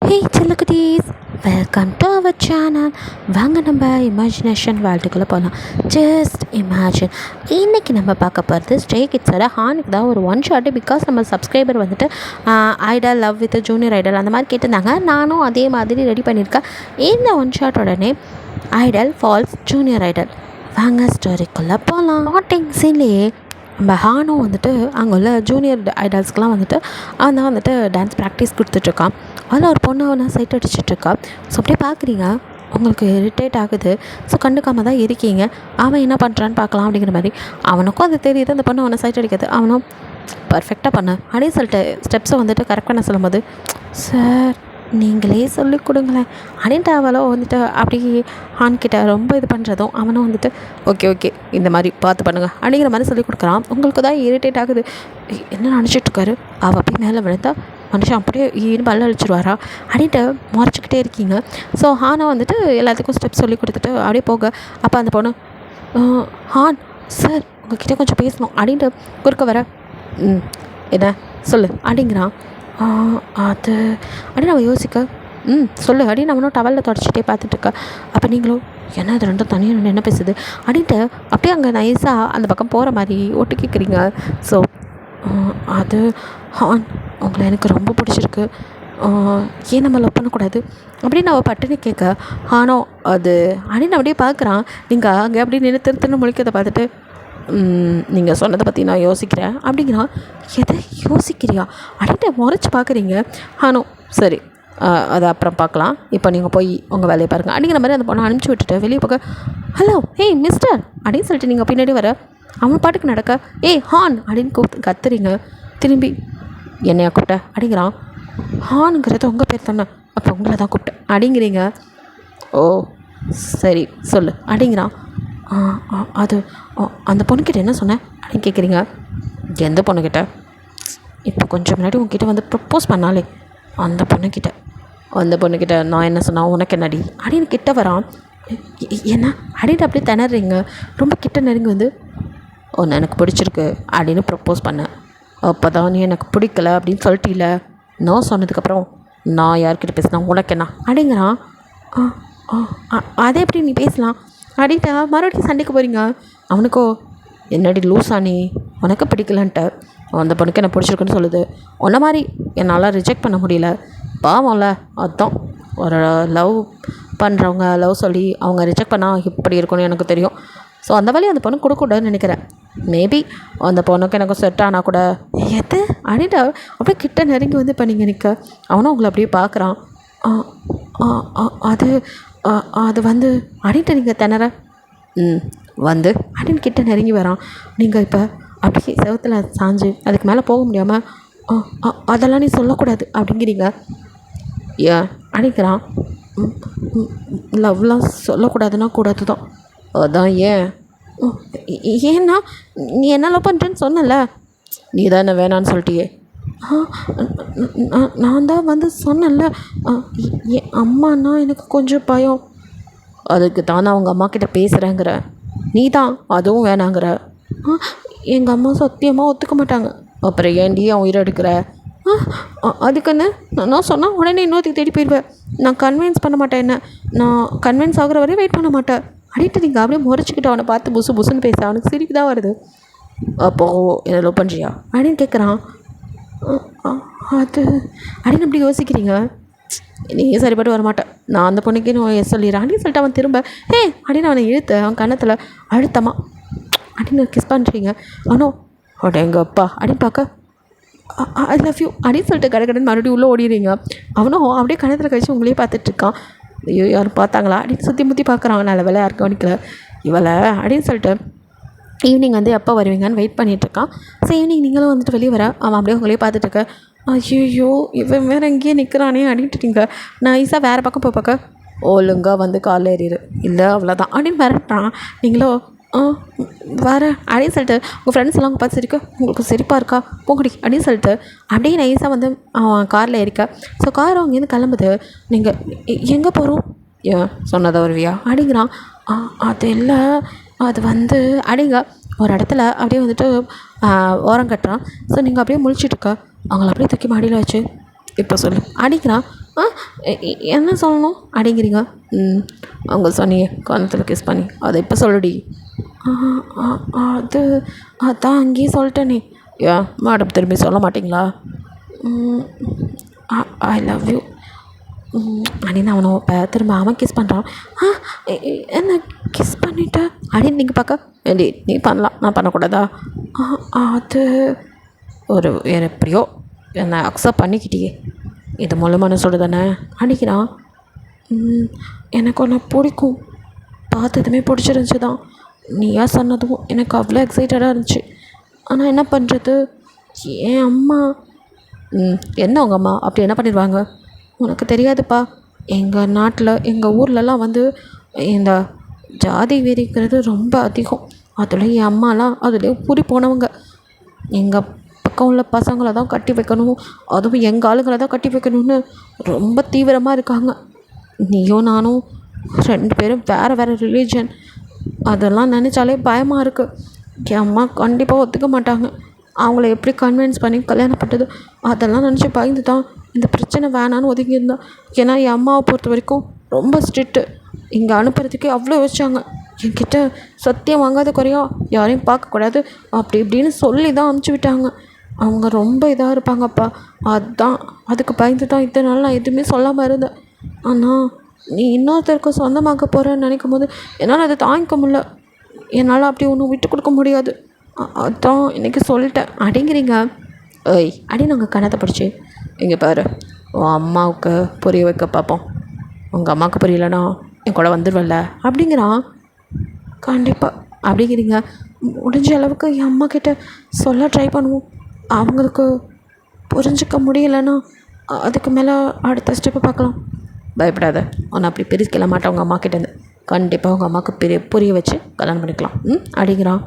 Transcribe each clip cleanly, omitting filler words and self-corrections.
ஹே சில்லக்குட்டீஸ், welcome to our channel. வாங்க நம்ம இமேஜினேஷன் வேர்ல்டுக்குள்ளே போகலாம். Just imagine. இன்றைக்கி நம்ம பார்க்க போகிறது ஸ்ட்ரே கிட்ஸோட ஹானுக்கு தான் ஒரு ஒன் ஷாட்டு. பிகாஸ் நம்ம சப்ஸ்கிரைபர் வந்துட்டு idol love with junior idol அந்த மாதிரி கேட்டிருந்தாங்க. நானும் அதே மாதிரி ரெடி பண்ணியிருக்கேன். இந்த ஒன் ஷாட் உடனே ஐடல் ஃபால்ஸ் ஜூனியர் ஐடல். வாங்க ஸ்டோரிக்குள்ளே போகலாம். ஸ்டார்டிங் சீன்லேயே நம்ம ஹானும் வந்துட்டு அங்கே உள்ள ஜூனியர் ஐடல்ஸ்க்கெலாம் வந்துட்டு அவன் தான் வந்துட்டு டான்ஸ் ப்ராக்டிஸ் கொடுத்துட்ருக்கான். அதில் ஒரு பொண்ணு அவனை சைட் அடிச்சிட்ருக்கா. ஸோ அப்படியே பார்க்குறீங்க, உங்களுக்கு இரிட்டேட் ஆகுது. ஸோ கண்டுக்காமல் தான் இருக்கீங்க. அவன் என்ன பண்ணுறான்னு பார்க்கலாம் அப்படிங்கிற மாதிரி. அவனுக்கும் அது தெரியுது, அந்த பொண்ணு அவனை சைட் அடிக்கிறது. அவனும் பர்ஃபெக்டாக பண்ண அப்படின்னு சொல்லிட்டு ஸ்டெப்ஸை வந்துட்டு கரெக்ட் பண்ண சொல்லும்போது, சார் நீங்களே சொல்லி கொடுங்களேன் அப்படின்ட்டு அவளோ வந்துட்டு அப்படி ஆண்கிட்ட ரொம்ப இது பண்ணுறதும் அவனும் வந்துட்டு ஓகே இந்த மாதிரி பார்த்து பண்ணுங்கள் அப்படிங்கிற மாதிரி சொல்லி கொடுக்குறான். உங்களுக்கு தான் இரிட்டேட் ஆகுது. என்ன நினச்சிட்ருக்காரு, அவள் அப்படியே மேலே விழுந்தா மனுஷன் அப்படியே ஈன்னு பல்ல அழிச்சிருவாரா அப்படின்ட்டு முறைச்சிக்கிட்டே இருக்கீங்க. ஸோ ஹானை வந்துட்டு எல்லாத்துக்கும் ஸ்டெப் சொல்லி கொடுத்துட்டு அப்படியே போக, அப்போ அந்த பொண்ணு ஹான் சார் உங்ககிட்ட கொஞ்சம் பேசணும் அப்படின்ட்டு குறுக்க வர, என்ன சொல்லு அப்படிங்கிறான். அது அப்படின்னு நம்ம யோசிக்க, சொல்லு அப்படின்னு நம்மளும் டவலில் தொடச்சிட்டே பார்த்துட்ருக்க. அப்போ நீங்களும் என்ன அது ரெண்டும் தனியாக என்ன பேசுது அப்படின்ட்டு அப்படியே அங்கே நைஸாக அந்த பக்கம் போகிற மாதிரி ஒட்டு கேட்குறீங்க. ஸோ அது ஹான் உங்களை எனக்கு ரொம்ப பிடிச்சிருக்கு, ஏன் நம்ம லவ் பண்ணக்கூடாது அப்படின்னு அவள் பட்டுன்னு கேட்க, ஹானோ அது அப்படின்னு அப்படியே பார்க்குறான். நீங்கள் அங்கே அப்படி நின்று திருத்தன்னு முழிக்கிறத பார்த்துட்டு, நீங்கள் சொன்னதை பற்றி நான் யோசிக்கிறேன் அப்படிங்கிறான். எதை யோசிக்கிறியா அப்படின்ட்டு முறைச்சி பார்க்குறீங்க. ஆனோ சரி அதை அப்புறம் பார்க்கலாம், இப்போ நீங்கள் போய் உங்கள் வேலையை பாருங்கள் அப்படிங்கிற மாதிரி அந்த பொண்ணை அனுப்பிச்சி விட்டுட்டு வெளியே போக, ஹலோ ஏய் மிஸ்டர் அப்படின்னு சொல்லிட்டு நீங்கள் பின்னாடி வர, அவன் பாட்டுக்கு நடக்க, ஏய் ஹான் அப்படின்னு கத்துறீங்க. திரும்பி என்னையா கூப்பிட்ட அப்படிங்கிறான். ஹானுங்கிறது உங்கள் பேர் தானே, அப்போ உங்களை தான் கூப்பிட்டேன் அப்படிங்கிறீங்க. ஓ சரி சொல்லு அப்படிங்கிறான். அது அந்த பொண்ணுக்கிட்ட என்ன சொன்னேன் அப்படின்னு கேட்குறீங்க. எந்த பொண்ணுக்கிட்ட? இப்போ கொஞ்சம் முன்னாடி உங்ககிட்ட வந்து ப்ரப்போஸ் பண்ணாலே அந்த பொண்ணுக்கிட்ட நான் என்ன சொன்னேன், உனக்கு என்னடி அப்படின்னு கிட்ட வரான். என்ன அப்படின்ட்டு அப்படியே திணறீங்க. ரொம்ப கிட்ட நெருங்கி வந்து, ஒன்று எனக்கு பிடிச்சிருக்கு அப்படின்னு ப்ரப்போஸ் பண்ணேன். அப்போ தான் நீ எனக்கு பிடிக்கல அப்படின்னு சொல்லிட்டீல, நான் சொன்னதுக்கப்புறம் நான் யார்கிட்ட பேசினா உனக்கு என்ன அப்படிங்கிறான். அதே எப்படி நீ பேசலாம் அப்படின்ட்டு மறுபடியும் சண்டைக்கு போகிறீங்க. அவனுக்கோ என்னடி லூஸா நீ, உனக்கு பிடிக்கலன்ட்ட, அந்த பொண்ணுக்கு என்ன பிடிச்சிருக்குன்னு சொல்லுது, உன்ன மாதிரி என்னால் ரிஜெக்ட் பண்ண முடியல, பாவம்ல. அதுதான் ஒரு லவ் பண்ணுறவங்க லவ் சொல்லி அவங்க ரிஜெக்ட் பண்ணால் இப்படி இருக்கும்னு எனக்கு தெரியும். ஸோ அந்த வழி அந்த பொண்ணு கொடுக்கூடாதுன்னு நினைக்கிறேன். மேபி அந்த பொண்ணுக்கு எனக்கு செட் ஆனால் கூட எது அப்படின்ட்டு அப்படியே கிட்ட நெருங்கி வந்து இப்போ நீங்கள் நிற்க, அவனும் உங்களை அப்படியே பார்க்குறான். அது வந்து அப்படின்ட்டு நீங்கள் திணற, வந்து அப்படின்னு கிட்ட நெருங்கி வரான். நீங்கள் இப்போ அப்படியே செவத்தில் சாஞ்சு அதுக்கு மேலே போக முடியாமல், அதெல்லாம் நீ சொல்லக்கூடாது அப்படிங்கிறீங்க. ஏன் அடிக்கிறான். லவ்லாம் சொல்லக்கூடாதுன்னா கூடாது தான். அதான் ஏன்? ஏன்னா நீ என்ன லவ் பண்ணுறேன்னு சொன்னல, நீ தான் என்ன வேணான்னு சொல்லிட்டியே. நான் தான் வந்து சொன்னேன்ல, என் அம்மானா எனக்கு கொஞ்சம் பயம், அதுக்கு தான் நான் அவங்க அம்மா கிட்ட பேசுகிறேங்கிற, நீ தான் அதுவும் வேணாங்கிற. எங்கள் அம்மா சத்தியமாக ஒத்துக்க மாட்டாங்க. அப்புறம் ஏன்டி அவன் உயிரை எடுக்கிற? அதுக்குன்னு நான் சொன்னால் உடனே இன்னொருத்துக்கு தேடி போயிடுவேன். நான் கன்வின்ஸ் பண்ண மாட்டேன், என்ன நான் கன்வின்ஸ் ஆகிற வரையும் வெயிட் பண்ண மாட்டேன் அப்படின்ட்டு நீங்கள் அப்படியே முறைச்சிக்கிட்டு அவனை பார்த்து புசுன்னு பேச அவனுக்கு சிரிப்பு தான் வருது. அப்போது என்ன லவ் பண்ணுறியா அப்படின்னு கேட்குறான். அது அப்படின்னு அப்படி யோசிக்கிறீங்க. நீ சரிப்பட்டு வரமாட்டேன், நான் அந்த பொண்ணுக்கே நான் சொல்லிடுறேன் அப்படின்னு சொல்லிட்டு அவன் திரும்ப அப்படின்னு அவனை இழுத்து அவன் கன்னத்தில் அழுத்தமா அப்படின்னு கிஸ் பண்ணுறீங்க. அவனோ அட எங்கள் அப்பா அப்படின்னு பார்க்க, ஐ லவ் யூ அப்படின்னு சொல்லிட்டு கடைக்கடன் மறுபடியும் உள்ளே ஓடிடுறீங்க. அவனும் அப்படியே கணத்தில் கழிச்சு உங்களையே பார்த்துட்ருக்கான். ஐயோ யாரும் பார்த்தாங்களா அப்படின்னு சுற்றி பார்க்குறாங்க. நல்ல வேலை யாரும் கவனிக்கல இவளை அப்படின்னு சொல்லிட்டு ஈவினிங் வந்து எப்போ வருவீங்கன்னு வெயிட் பண்ணிகிட்ருக்கான். ஸோ ஈவினிங் நீங்களும் வந்துட்டு வெளியே வர அவன் அப்படியே உங்களையே பார்த்துட்ருக்க. ஐயோ இவன் வேறு எங்கேயே நிற்கிறானே அப்படின்ட்டுட்டீங்க. நைஸாக வேறு பக்கம் போய் பார்க்க, ஒழுங்காக வந்து காலில் ஏறிடு, இல்லை அவ்வளோதான் அப்படின்னு மிரட்டுறான். நீங்களோ வர அப்படின்னு சொல்லிட்டு உங்கள் ஃப்ரெண்ட்ஸ் எல்லாம் பார்த்து சிரிக்க, உங்களுக்கு சிரிப்பாக இருக்கா போங்கடி அப்படின்னு சொல்லிட்டு அப்படியே நைஸாக வந்து அவன் காரில் ஏறிக்க. ஸோ கார் அங்கேருந்து கிளம்புது. நீங்கள் எங்கே போகிறோம், ஏன் சொன்னதை வருவியா அப்படிங்கிறான். அது இல்லை, அது வந்து அப்படிங்க ஒரு இடத்துல அப்படியே வந்துட்டு ஓரம் கட்டுறான். ஸோ நீங்கள் அப்படியே முழிச்சிட்ருக்க, அவங்கள அப்படியே தூக்கி மாடியில் வச்சு இப்போ சொல்லு அடிக்கிறான். ஆ என்ன சொல்லணும் அப்படிங்கிறீங்க. அவங்க சொன்னியே காரணத்தில் கிஸ் பண்ணி அதை இப்போ சொல்லுடி. அது அதான் அங்கேயே சொல்லிட்டேனே. ஏன் மேடம் திரும்பி சொல்ல மாட்டிங்களா? ஐ லவ் யூ அப்படின்னு அவனை இப்போ திரும்ப அவன் கிஸ் பண்ணுறான். என்ன கிஸ் பண்ணிட்டேன் அப்படின்னு நீங்கள் பார்க்க ஏண்டி நீ பண்ணலாம் நான் பண்ணக்கூடாதா? அது ஒரு வேறு எப்படியோ என்னை அக்செப்ட் பண்ணிக்கிட்டியே இது முழு மனசோடு தானே அடிக்கிறான். எனக்கு ஒன்று பிடிக்கும், பார்த்ததுமே பிடிச்சிருந்துச்சி தான். நீயா சொன்னதும் எனக்கு அவ்வளோ எக்ஸைட்டடாக இருந்துச்சு. ஆனால் என்ன பண்ணுறது, என் அம்மா என்ன உங்கள் அம்மா அப்படி என்ன பண்ணிடுவாங்க உனக்கு தெரியாதுப்பா. எங்கள் நாட்டில் எங்கள் ஊர்லலாம் வந்து இந்த ஜாதி வெறிக்கிறது ரொம்ப அதிகம். அதில் என் அம்மாலாம் அதுலேயே பூரி போனவங்க. எங்கள் பக்கம் உள்ள பசங்களை தான் கட்டி வைக்கணும், அதுவும் எங்கள் ஆளுங்களை தான் கட்டி வைக்கணும்னு ரொம்ப தீவிரமாக இருக்காங்க. நீயும் நானும் 2 பேரும் வேறு வேறு ரிலீஜன். அதெல்லாம் நினச்சாலே பயமாக இருக்குது. என் அம்மா கண்டிப்பாக ஒத்துக்க மாட்டாங்க. அவங்கள எப்படி கன்வின்ஸ் பண்ணி கல்யாணம் பண்ணது அதெல்லாம் நினச்சி பயந்து தான் இந்த பிரச்சனை வேணான்னு ஒதுங்கியிருந்தேன். ஏன்னா என் அம்மாவை பொறுத்த வரைக்கும் ரொம்ப ஸ்ட்ரிக்ட்டு. இங்கே அனுப்புறதுக்கே அவ்வளோ யோசிச்சாங்க. என்கிட்ட சத்தியம் வாங்காத குறையா யாரையும் பார்க்கக்கூடாது அப்படி இப்படின்னு சொல்லி தான் அனுப்பிச்சி விட்டாங்க. அவங்க ரொம்ப இதாக இருப்பாங்கப்பா. அதுக்கு பயந்து தான் இத்தனை நாள் நான் எதுவுமே சொல்லாமல் இருந்தேன். ஆனால் நீ இன்னொருத்தருக்கு சொந்தமாக்க போகிறேன்னு நினைக்கும் போது என்னால் அதை தாங்கிக்க முடியல. என்னால் அப்படி ஒன்றும் விட்டு கொடுக்க முடியாது. அதான் இன்றைக்கி சொல்லிட்டேன் அப்படிங்கிறீங்க. ஏய் அப்படின்னு நாங்கள் கணத்தை படிச்சு இங்கே பாரு, உன் அம்மாவுக்கு புரிய வைக்க பார்ப்போம். உங்கள் அம்மாவுக்கு புரியலன்னா என் கூட வந்துடுவல்ல அப்படிங்கிறான். கண்டிப்பாக அப்படிங்கிறீங்க. முடிஞ்ச அளவுக்கு என் அம்மா கிட்ட சொல்ல ட்ரை பண்ணுவோம். அவங்களுக்கு புரிஞ்சிக்க முடியலைன்னா அதுக்கு மேலே அடுத்த ஸ்டெப்பு பார்க்கலாம். பயப்படாத, உன்னை அப்படி பிரிக்கல மாட்டேன் உங்கள் அம்மா கிட்டேருந்து. கண்டிப்பாக உங்கள் அம்மாவுக்கு புரிய வச்சு கல்யாணம் பண்ணிக்கலாம் அப்படிங்கிறான்.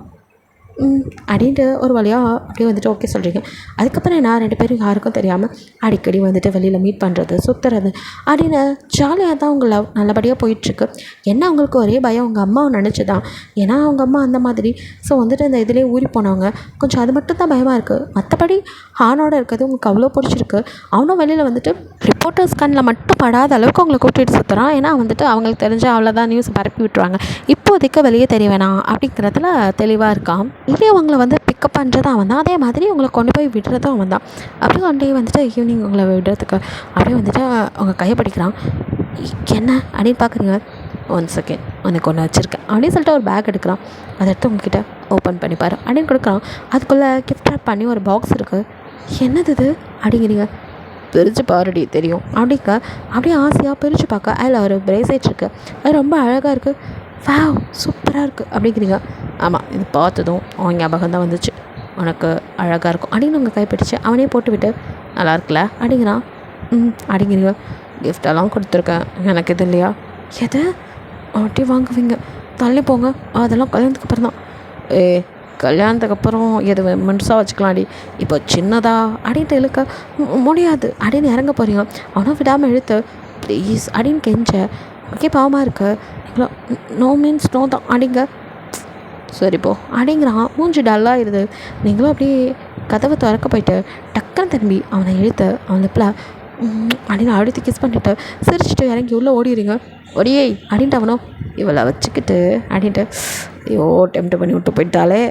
அப்படின்ட்டு ஒரு வழியாக அப்படியே வந்துட்டு ஓகே சொல்கிறீங்க. அதுக்கப்புறம் நான் 2 பேரும் யாருக்கும் தெரியாமல் அடிக்கடி வந்துட்டு வெளியில் மீட் பண்ணுறது சுற்றுறது அப்படின்னு ஜாலியாக தான் உங்கள் லவ் நல்லபடியாக போயிட்டுருக்கு. என்ன அவங்களுக்கு ஒரே பயம் உங்கள் அம்மாவை நினச்சி தான். ஏன்னா அவங்க அம்மா அந்த மாதிரி. ஸோ வந்துட்டு இந்த இதிலே ஊறி போனவங்க கொஞ்சம் அது மட்டும் தான் பயமாக இருக்குது. மற்றபடி ஹானோட இருக்கிறது உங்களுக்கு அவ்வளோ பிடிச்சிருக்கு. அவனும் வெளியில் வந்துட்டு ரிப்போர்ட்டர்ஸ் கண்ணில் மட்டும் படாத அளவுக்கு அவங்களை கூப்பிட்டு சுற்றுறான். ஏன்னா வந்துட்டு அவங்களுக்கு தெரிஞ்ச அவ்வளோதான் நியூஸ் பரப்பி விட்டுருவாங்க. இப்போதைக்கு வெளியே தெரிய வேணாம் அப்படிங்கிறதுல தெளிவாக இருக்கான். இதே அவங்கள வந்து பிக்கப் பண்ணுறதும் அவன் தான், அதே மாதிரி அவங்கள கொண்டு போய் விடுறதும் அவன் தான். அப்படியே ஒன் டே வந்துட்டு ஈவினிங் அவங்கள விடுறதுக்கு அப்படியே வந்துட்டு அவங்க கையை படிக்கிறான். என்ன அப்படின்னு பார்க்குறீங்க. 1 செகண்ட் உனக்கு ஒன்று வச்சுருக்கேன் அப்படின்னு சொல்லிட்டு ஒரு பேக் எடுக்கிறான். அதை எடுத்து உங்ககிட்ட ஓப்பன் பண்ணிப்பார் அப்படின்னு கொடுக்குறான். அதுக்குள்ளே கிஃப்ட் ரேப் பண்ணி ஒரு பாக்ஸ் இருக்குது. என்னது இது அப்படிங்கிறீங்க. பிரித்து பாருடி தெரியும் அப்படிங்க. அப்படியே ஆசையாக பிரித்து பார்க்க அதில் ஒரு பிரேஸ்லெட் இருக்குது. அது ரொம்ப அழகாக இருக்குது. வாவ் சூப்பராக இருக்குது அப்படிங்கிறீங்க. ஆமாம் இது பார்த்ததும் அவன் ஞாபகம் தான் வந்துச்சு. உனக்கு அழகாக இருக்கும் அப்படின்னு உங்கள் கைப்பிடிச்சு அவனே போட்டு விட்டு நல்லா இருக்குல்ல அப்படிங்கிறான். அப்படிங்கிறீங்க. கிஃப்டெல்லாம் கொடுத்துருக்கேன், எனக்கு இது இல்லையா? எது அப்படி வாங்குவீங்க, தள்ளி போங்க, அதெல்லாம் கல்யாணத்துக்கு அப்புறம் தான். கல்யாணத்துக்கு அப்புறம் எது மனுஷாக வச்சுக்கலாம்டி, இப்போ சின்னதா அப்படின்ட்டு இழுக்க முடியாது அப்படின்னு இறங்க போகிறீங்க. அவனும் விடாமல் இழுத்து ப்ளீஸ் அப்படின்னு கெஞ்ச ஓகே பாவமாக இருக்கு. நோ மீன்ஸ் நோ தான் அப்படிங்க. சரிப்போ அப்படிங்கிறான். மூஞ்சி டல்லாகிடுது. நீங்களும் அப்படியே கதவை திறக்க போயிட்டு டக்குன்னு திரும்பி அவனை இழுத்து அவன் லிப்பில் அப்படின்னு அழுத்தி கிஸ் பண்ணிவிட்டு சிரிச்சுட்டு இறங்கி உள்ளே ஓடிடுறீங்க. ஒடியே அப்படின்ட்டு அவனும் இவளை வச்சுக்கிட்டு அப்படின்ட்டு ஐயோ டெம்ப்ட் பண்ணி விட்டு போயிட்டாலே.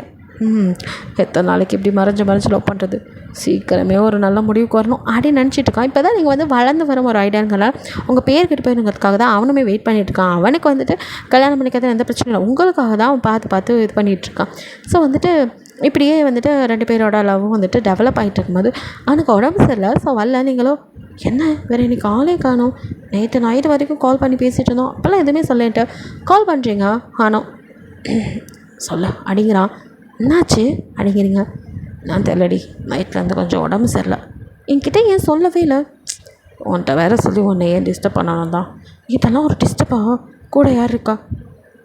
எத்தனை நாளைக்கு இப்படி மறைஞ்சு லவ் பண்ணுறது, சீக்கிரமே ஒரு நல்ல முடிவுக்கு வரணும் அப்படின்னு நினச்சிட்டு இருக்கான். இப்போ தான் நீங்கள் வந்து வளர்ந்து வரும் ஒரு ஐடியாங்கிறனால உங்கள் பேர்கிட்ட போயிருங்கிறதுக்காக தான் அவனுமே வெயிட் பண்ணிகிட்ருக்கான். அவனுக்கு வந்துட்டு கல்யாணம் பண்ணிக்கிறது எந்த பிரச்சனையும் இல்லை, உங்களுக்காக தான் அவன் பார்த்து இது பண்ணிகிட்ருக்கான். ஸோ வந்துட்டு இப்படியே வந்துட்டு 2 பேரோட லவ்வும் வந்துட்டு டெவலப் ஆகிட்டு இருக்கும்போது அவனுக்கு உடம்பு சரியில்லை. ஸோ வரல. நீங்களும் என்ன வேறு இன்றைக்கி ஆளே காணோம், நேற்று நைட்டு வரைக்கும் கால் பண்ணி பேசிகிட்டு இருந்தோம், அப்போல்லாம் எதுவுமே சொல்லிட்டு கால் பண்ணுறீங்க ஆனோ சொல்ல அப்படிங்கிறான். என்னாச்சு அப்படிங்கிறீங்க. நான் தெரியலடி, நைட்லேருந்து கொஞ்சம் உடம்பு சரியில்லை. என்கிட்ட ஏன் சொல்லவே இல்லை? உன்கிட்ட வேறு சொல்லி உன்னை ஏன் டிஸ்டர்ப் பண்ணணும் தான். இதெல்லாம் ஒரு டிஸ்டர்பா? கூட யார் இருக்கா?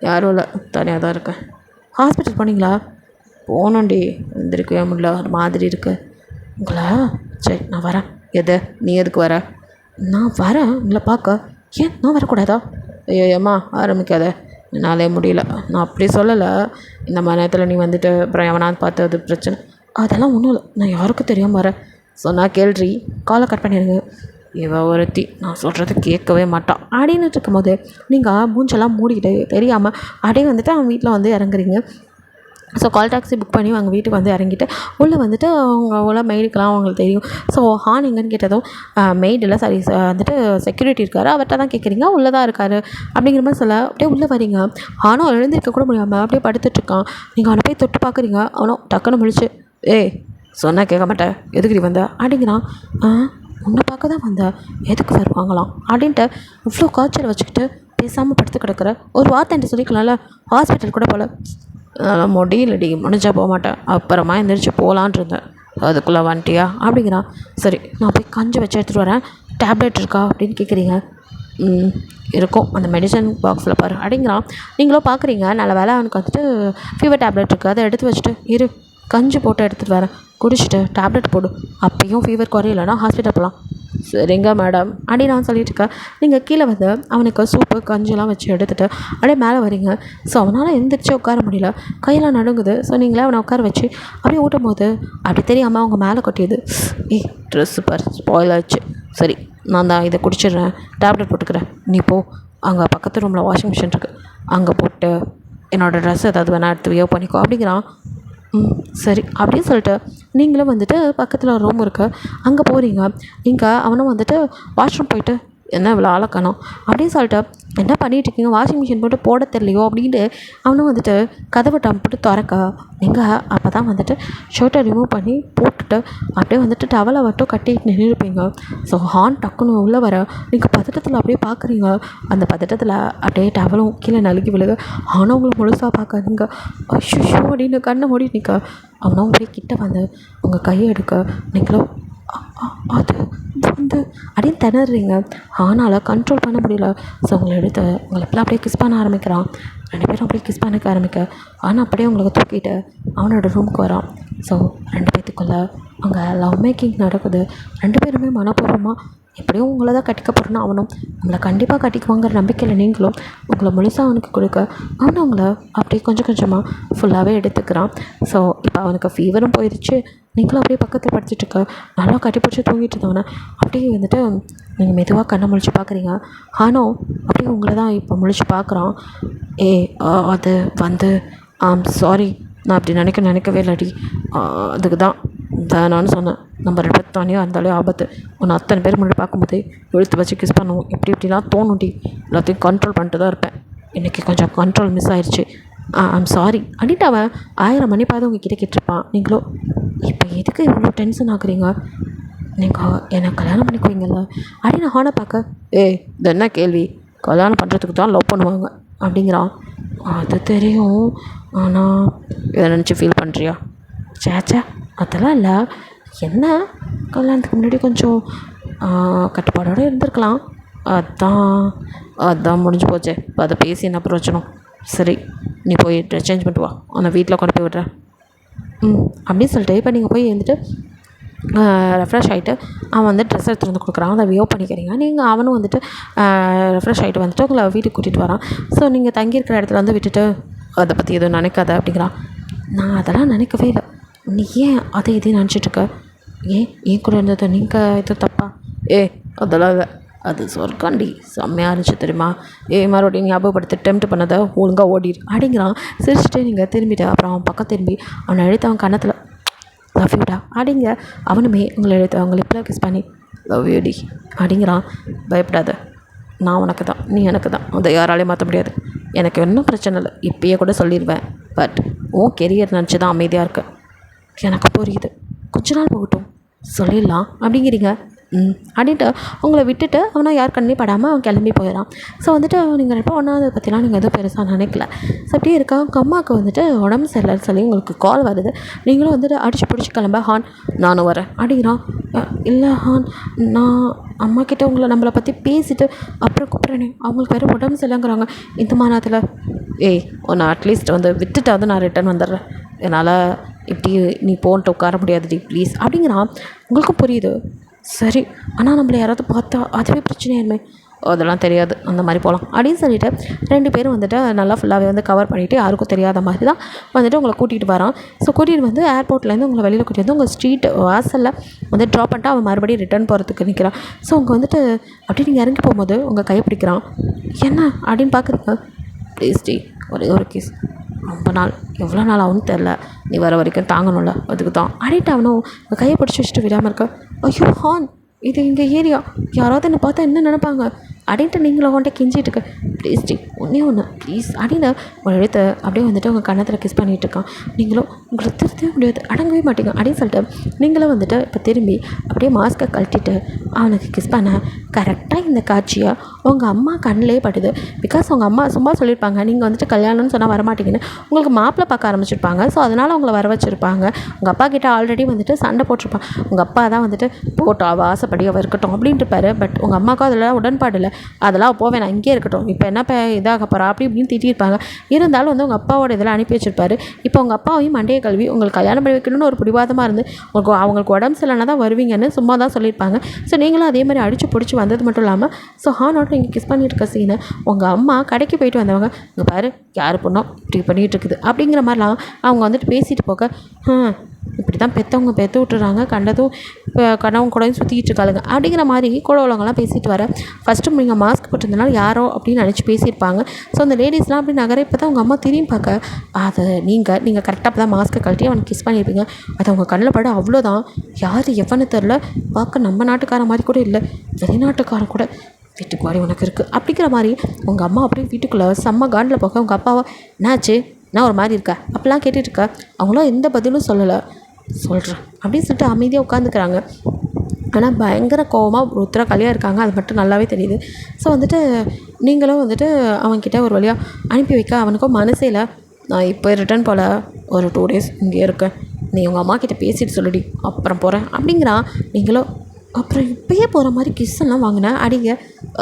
யாரும் இல்லை, தனியாக தான் இருக்கேன். ஹாஸ்பிட்டல் போனீங்களா? போனோண்டி, எந்திரிக்கவே முடியல, ஒரு மாதிரி இருக்குது. உங்களா? சரி நான் வரேன். எது நீ எதுக்கு வர? நான் வரேன் உங்களை பார்க்க. ஏன் நான் வரக்கூடாதா? ஐயோ ஏம்மா ஆரம்பிக்காத, என்னாலே முடியல. நான் அப்படி சொல்லலை. இந்த மாதிரி நேரத்தில் நீ வந்துட்டு அப்புறம் எவனாவது பார்த்து அது பிரச்சனை. அதெல்லாம் ஒன்றும் இல்லை, நான் யாருக்கும் தெரியாமல் வரேன். சொன்னால் கேள்றி. காலை கட் பண்ணிடுங்க. இவ ஒருத்தி நான் சொல்கிறத கேட்கவே மாட்டான் அப்படின்னு இருக்கும்போது நீங்கள் மூஞ்செல்லாம் மூடிக்கிட்டு தெரியாமல் அப்படியே வந்துட்டு அவன் வீட்டில் வந்து இறங்குறீங்க. ஸோ கால் டாக்ஸி புக் பண்ணி அவங்க வீட்டுக்கு வந்து இறங்கிட்டு உள்ளே வந்துட்டு அவங்க உள்ள மெய்டுக்கெலாம் அவங்களுக்கு தெரியும். ஸோ ஹான் எங்கன்னு கேட்டதும் மெய்டில் சாரி வந்துட்டு செக்யூரிட்டி இருக்கார், அவர்கிட்ட தான் கேட்குறீங்க, உள்ளே தான் இருக்கார் அப்படிங்கிற மாதிரி சொல்ல அப்படியே உள்ளே வரீங்க. ஹானும் எழுந்திருக்க கூட முடியாமல் அப்படியே படுத்துட்ருக்கான். நீங்கள் அவனை போய் தொட்டு பார்க்குறீங்க. அவனும் டக்குன்னு முழிச்சு, ஏய் சொன்னால் கேட்க மாட்டேன், எதுக்கு வந்த அப்படிங்கிறான். உன்னை பார்க்க தான் வந்தேன், எதுக்கு வருவாங்களாம் அப்படின்ட்டு இவ்வளோ காய்ச்சல் வச்சுக்கிட்டு பேசாமல் படுத்து கிடக்கிற, ஒரு வார்த்தை என்று சொல்லிக்கலாம்ல, ஹாஸ்பிட்டல் கூட போல். அதெல்லாம் முடியலடி, முடிஞ்சா போக மாட்டேன், அப்புறமா எந்திரிச்சு போகலான் இருந்தேன், அதுக்குள்ளே வந்துட்டியா அப்படிங்கிறான். சரி நான் போய் கஞ்சி வச்சு எடுத்துகிட்டு வரேன், டேப்லெட் இருக்கா அப்படின்னு கேட்குறீங்க. இருக்கும் அந்த மெடிசன் பாக்ஸில் பாரு அப்படிங்கிறான். நீங்களும் பார்க்குறீங்க. நல்ல வேலை அவனுக்கு வந்துட்டு ஃபீவர் டேப்லெட் இருக்குது, அதை எடுத்து வச்சுட்டு இரு கஞ்சி போட்டு எடுத்துகிட்டு வரேன், குடிச்சிட்டு டேப்லெட் போடு, அப்பயும் ஃபீவர் குறையிலனா ஹாஸ்பிட்டல் போகலாம். சரிங்க மேடம் அப்படி நான் சொல்லிட்டு இருக்கேன். நீங்கள் கீழே வந்து அவனுக்கு சூப்பு கஞ்சிலாம் வச்சு எடுத்துகிட்டு அப்படியே மேலே வரீங்க. ஸோ அவனால் எந்திரிச்சு உட்கார முடியல, கையெல்லாம் நடுங்குது. ஸோ நீங்களே அவனை உட்கார வச்சு அப்படியே ஊட்டும் போது அப்படி தெரியாமல் அவங்க மேலே கொட்டியது. ட்ரெஸ்ஸு பார் ஸ்பாயில் ஆச்சு. சரி நான் தான் இதை குடிச்சிடுறேன், டேப்லெட் போட்டுக்கிறேன், நீ போ, அங்கே பக்கத்து ரூமில் வாஷிங் மிஷின் இருக்குது, அங்கே போட்டு என்னோடய ட்ரெஸ் ஏதாவது வேணால் எடுத்து வியோ பண்ணிக்கோ அப்படிங்கிறான். சரி அப்படின்னு சொல்லிட்டு நீங்களும் வந்துட்டு பக்கத்தில் ஒரு ரூம் இருக்குது, அங்கே போகிறீங்க. நீங்கள் அவனும் வந்துட்டு வாஷ்ரூம் போயிட்டு என்ன இவ்வளோ ஆளை காணோம் அப்படின்னு சொல்லிட்டு என்ன பண்ணிகிட்ருக்கீங்க, வாஷிங் மிஷின் போட்டு போட தெரியலையோ அப்படின்ட்டு அவனும் வந்துட்டு கதவை போட்டு திறக்க நீங்கள் அப்போ தான் வந்துட்டு ஷர்ட்டை ரிமூவ் பண்ணி போட்டுட்டு அப்படியே வந்துட்டு டவலை மட்டும் கட்டிட்டு நின்றுருப்பீங்க. ஸோ ஹான் டக்குன்னு உள்ளே வர நீங்கள் பதட்டத்தில் அப்படியே பார்க்குறீங்க. அந்த பதட்டத்தில் அப்படியே டவலும் கீழே நலுக்கி விழுக ஹானும் உங்களை முழுசாக பார்க்க நீங்கள் அஷோ அப்படின்னு கண்ணை மூடி நிற்க அவனும் அப்படியே கிட்ட வந்து உங்கள் கையை எடுக்க நீங்களும் அது வந்து அப்படின்னு திணறீங்க. ஆனால் கண்ட்ரோல் பண்ண முடியல. ஸோ உங்களை எடுத்து உங்களை எப்பலாம் அப்படியே கிஸ் பண்ண ஆரம்பிக்கிறான். 2 பேரும் அப்படியே கிஸ் பண்ணிக்க ஆரம்பிக்க ஆனால் அப்படியே உங்களுக்கு தூக்கிட்டு அவனோட ரூமுக்கு வரான். ஸோ 2 பேர்த்துக்குள்ளே அங்கே லவ் மேக்கிங் நடக்குது. 2 பேருமே மனப்பூர்வமாக எப்படியும் உங்களை தான் கட்டிக்க போகிறேன்னா அவனும் உங்களை கண்டிப்பாக கட்டிக்குவாங்கிற நம்பிக்கையில் நீங்களும் உங்களை முழுசாக அவனுக்கு கொடுக்க அவனும் அவங்கள அப்படியே கொஞ்சம் கொஞ்சமாக ஃபுல்லாகவே எடுத்துக்கிறான். ஸோ இப்போ அவனுக்கு ஃபீவரும் போயிடுச்சு. நீங்களும் அப்படியே பக்கத்தில் படிச்சுட்ருக்க நல்லா கட்டி பிடிச்சி தூங்கிட்டு இருந்தவனே அப்படியே வந்துட்டு நீங்கள் மெதுவாக கண்ணை முழிச்சு பார்க்குறீங்க. ஆனால் அப்படியே உங்களை தான் இப்போ முழிச்சு பார்க்குறான். அது வந்து சாரி, நான் அப்படி நினைக்கவே இல்லடி, அதுக்கு தான் வேணான்னு சொன்னேன். நம்ம 2 பேர் தனியாக இருந்தாலே ஆபத்து, உன்னை அத்தனை பேர் முன்னாடி பார்க்கும்போதே இழுத்து வச்சு கிஸ் பண்ணுவோம், இப்படிலாம் தோணும்டி, எல்லாத்தையும் கண்ட்ரோல் பண்ணிட்டு தான் இருப்பேன், இன்றைக்கி கொஞ்சம் கண்ட்ரோல் மிஸ் ஆயிடுச்சு, ஐம் சாரி அப்படின்ட்டு அவன் 1000 மணிப்பாவது உங்ககிட்ட கேட்டிருப்பான். நீங்களும் இப்போ எதுக்கு இவ்வளோ டென்ஷன் ஆகுறீங்க, நீங்கள் என்னை கல்யாணம் பண்ணிக்குவீங்கள்ல அப்படின்னு ஹானை பார்க்க இது என்ன கேள்வி, கல்யாணம் பண்ணுறதுக்கு தான் லவ் பண்ணுவாங்க அப்படிங்கிறான். அது தெரியும், ஆனால் இதை நினச்சி ஃபீல் பண்ணுறியா? சேச்சா அதெல்லாம் இல்லை, என்ன கல்யாணத்துக்கு முன்னாடி கொஞ்சம் கட்டுப்பாடோடு இருந்திருக்கலாம், அதான் முடிஞ்சு போச்சே, இப்போ அதை பேசி என்ன பிரயோஜனம். சரி நீ போய் ட்ரெஸ் சேஞ்ச் பண்ணிட்டு வா, அவனை வீட்டில் கொண்டு போய் விட்றேன். அப்படின்னு சொல்லிட்டு இப்போ நீங்கள் போய் எழுந்துட்டு ரெஃப்ரெஷ் ஆகிட்டு அவன் வந்து ட்ரெஸ் எடுத்துகிட்டு வந்து கொடுக்குறான், அதை வியோ பண்ணிக்கிறீங்க. நீங்கள் அவனும் வந்துட்டு ரெஃப்ரெஷ் ஆகிட்டு வந்துட்டு உங்களை வீட்டுக்கு கூட்டிகிட்டு வரான். ஸோ நீங்கள் தங்கியிருக்கிற இடத்துல வந்து விட்டுட்டு அதை பற்றி எதுவும் நினைக்காத அப்படிங்கிறான். நான் அதெல்லாம் நினைக்கவே இல்லை, நீ ஏன் அதை இதையும் நினச்சிட்ருக்க, ஏன் கூட இருந்தது நீங்கள் இது தப்பா? அதெல்லாம் இல்லை, அது சொர்க்காண்டி செம்மையாக இருந்துச்சு தெரியுமா, மறுபடியும் ஞாபகப்படுத்தி டெம்ப்ட் பண்ணதை ஒழுங்காக ஓடிடு அப்படிங்கிறான். சிரிச்சுட்டு நீங்கள் திரும்பிட்டு அப்புறம் அவன் பக்கம் திரும்பி அவனை எழுத்து அவன் கன்னத்தில் லவ் யூடா அப்படிங்க. அவனுமே உங்களை எழுத்து அவங்க லிப்பில் கிஸ் பண்ணி லவ் யூடி அப்படிங்கிறான். பயப்படாத, நான் உனக்கு தான், நீ எனக்கு தான், அதை யாராலையும் மாற்ற முடியாது, எனக்கு இன்னும் பிரச்சனை இல்லை, இப்பயே கூட சொல்லிடுவேன், பட் உன் கெரியர் நினச்சி தான் அமைதியாக இருக்க, எனக்கு புரியுது, கொஞ்ச நாள் போகட்டும் சொல்லிடலாம் அப்படிங்கிறீங்க. அப்படின்ட்டு உங்களை விட்டுட்டு அவனை யார் கண்ணே படாமல் அவன் கிளம்பி போயிடறான். ஸோ வந்துட்டு நீங்கள் இப்போ ஒன்றாவது பற்றிலாம் நீங்கள் எதுவும் பெருசாக நினைக்கல. ஸோ அப்படியே இருக்கா உங்கள் அம்மாவுக்கு வந்துட்டு உடம்பு சரியில்லைன்னு சொல்லி உங்களுக்கு கால் வருது. நீங்களும் வந்துட்டு அடிச்சு பிடிச்சி கிளம்ப ஹான் நானும் வரேன் அப்படிங்கிறான். இல்லை ஹான், நான் அம்மா கிட்டே உங்களை நம்மளை பற்றி பேசிவிட்டு அப்புறம் கூப்பிட்றேனே, அவங்களுக்கு வேறு உடம்பு சரியில்லைங்கிறாங்க இந்த மாநாத்தில். ஒன்று அட்லீஸ்ட் வந்து விட்டுட்டாவது நான் ரிட்டன் வந்துடுறேன், என்னால் இப்படி நீ போன்ட்டு உட்கார முடியாதுடி ப்ளீஸ் அப்படிங்கிறான். உங்களுக்கும் புரியுது. சரி ஆனால் நம்மளை யாராவது பார்த்தா அதுவே பிரச்சனையாயிருமே, அதெல்லாம் தெரியாது, அந்த மாதிரி போகலாம் அப்படின்னு சொல்லிட்டு 2 பேரும் வந்துட்டு நல்லா ஃபுல்லாகவே வந்து கவர் பண்ணிவிட்டு யாருக்கும் தெரியாத மாதிரி தான் வந்துட்டு உங்களை கூட்டிகிட்டு வரான். ஸோ கூட்டிகிட்டு வந்து ஏர்போர்ட்லேருந்து உங்களை வெளியில் கூட்டிகிட்டு வந்து உங்கள் ஸ்ட்ரீட் வாசலில் வந்து ட்ராப் பண்ணிட்டு அவன் மறுபடியும் ரிட்டர்ன் போகிறதுக்கு நிற்கிறான். ஸோ அவங்க வந்துட்டு அப்படியே நீங்கள் இறங்கி போகும்போது உங்கள் கையை பிடிக்கிறான். என்ன அப்படின்னு பார்க்குறீங்க, ப்ளீஸ் டி ஒரே ஒரு கேஸ், ரொம்ப நாள் எவ்வளோ நாள் ஆகும்னு தெரில, நீ வர வரைக்கும் தாங்கணும்ல, அதுக்கு தான் அடிட்டு அவனும் கையை பிடிச்சி வச்சுட்டு விடாமல் இருக்க. ஐயோ ஹான், இது எங்கள் ஏரியா, யாராவது என்னை பார்த்தா என்ன நினைப்பாங்க அப்படின்ட்டு நீங்களும் அவன்கிட்ட கெஞ்சிட்டு இருக்க. ப்ளீஸ் டி ஒன்று ப்ளீஸ் அப்படின்னு ஒரு எழுத்து அப்படியே வந்துட்டு உங்கள் கன்னத்தில் கிஸ் பண்ணிகிட்டு இருக்கான். நீங்களும் உங்களை திருத்தவே முடியாது, அடங்கவே மாட்டீங்க அப்படின்னு சொல்லிட்டு நீங்களும் வந்துட்டு இப்போ திரும்பி அப்படியே மாஸ்க்கை கழட்டிட்டு அவனுக்கு கிஸ் பண்ண கரெக்டாக இந்த காட்சியை உங்கள் அம்மா கண்ணிலே படுது. பிகாஸ் உங்கள் அம்மா சும்மா சொல்லியிருப்பாங்க, நீங்கள் வந்துட்டு கல்யாணம்னு சொன்னால் வரமாட்டீங்கன்னு, உங்களுக்கு மாப்பிள்ளை பார்க்க ஆரம்பிச்சிருப்பாங்க. ஸோ அதனால் உங்களை வர வச்சுருப்பாங்க. உங்கள் அப்பா கிட்டே ஆல்ரெடி வந்துட்டு சண்டை போட்டிருப்பாங்க. உங்கள் அப்பா தான் வந்துட்டு போட்டோம் அவள் ஆசைப்படி அவள் இருக்கட்டும் அப்படின்ட்டு இருப்பாரு. பட் உங்கள் அம்மாவுக்கும் அதில் உடன்பாடு இல்லை, அதெல்லாம் போவேன் நான் இங்கே இருக்கட்டும், இப்போ என்ன இதாக போகிறா அப்படி இப்படின்னு திட்டியிருப்பாங்க. இருந்தாலும் வந்து உங்கள் அப்பாவோட இதில் அனுப்பி வச்சிருப்பாரு. இப்போ உங்கள் அப்பாவையும் மண்டையை கல்வி உங்களுக்கு கல்யாணம் பண்ணி வைக்கணும்னு ஒரு பிடிவாதமாக இருந்து அவங்களுக்கு உடம்பு சரியில்லைனா தான் வருவீங்கன்னு சும்மா தான் சொல்லியிருப்பாங்க. ஸோ நீங்களும் அதே மாதிரி அடித்து பிடிச்சி வந்தது மட்டும் இல்லாமல் ஸோ ஹானோட நீங்கள் கிஸ் பண்ணிட்டு இருக்க சீனை உங்கள் அம்மா கடைக்கு போயிட்டு வந்தவங்க இங்கே பாரு யார் பொண்ணும் இப்படி பண்ணிகிட்டு இருக்குது அப்படிங்கிற மாதிரிலாம் அவங்க வந்துட்டு பேசிட்டு போக, இப்படி தான் பெற்றவங்க பெற்று விட்டுறாங்க, கண்டதும் கனவும் கூடயும் சுற்றிக்கிட்டு இருக்காளுங்க அப்படிங்கிற மாதிரி கூட உள்ளவங்கலாம் பேசிட்டு வர. ஃபஸ்ட்டு நீங்கள் மாஸ்க் போட்டிருந்தனால யாரோ அப்படின்னு நினச்சி பேசியிருப்பாங்க. ஸோ அந்த லேடிஸ்லாம் அப்படி நகர இப்போ தான் உங்கள் அம்மா திரும்பி பார்க்க, அதை நீங்கள் கரெக்டாக தான் மாஸ்க்கை கழட்டி அவனுக்கு கிஸ் பண்ணியிருப்பீங்க. அது அவங்க கண்ணில் பட அவ்வளோதான். யார் எவனு தெரில, பார்க்க நம்ம நாட்டுக்கார மாதிரி கூட இல்லை, வெளிநாட்டுக்காரன் கூட வீட்டுக்கு வாடி உனக்கு இருக்குது அப்படிங்கிற மாதிரி உங்கள் அம்மா அப்படியே வீட்டுக்குள்ளே செம்ம காண்டில் போக உங்கள் அப்பாவை என்னாச்சு நான் ஒரு மாதிரி இருக்கா அப்படிலாம் கேட்டுட்டு இருக்கா. அவங்களும் எந்த பதிலும் சொல்லலை. சொல்கிறேன் அப்படின்னு சொல்லிட்டு அமைதியாக உட்காந்துக்கிறாங்க. ஆனால் பயங்கர கோவமாக ருத்ரா கலியாக இருக்காங்க, அது மட்டும் நல்லாவே தெரியுது. ஸோ வந்துட்டு நீங்களும் வந்துட்டு அவன்கிட்ட ஒரு வழியாக அனுப்பி வைக்க அவனுக்கும் மனசேல நான் இப்போ ரிட்டர்ன் போல் ஒரு 2 days இங்கே இருக்கேன், நீ உங்கள் அம்மா கிட்டே பேசிட்டு சொல்லிடி அப்புறம் போகிறேன் அப்படிங்கிறான். நீங்களும் அப்புறம் இப்போயே போகிற மாதிரி கிஸ்ஸெல்லாம் வாங்கினேன் அடிங்க,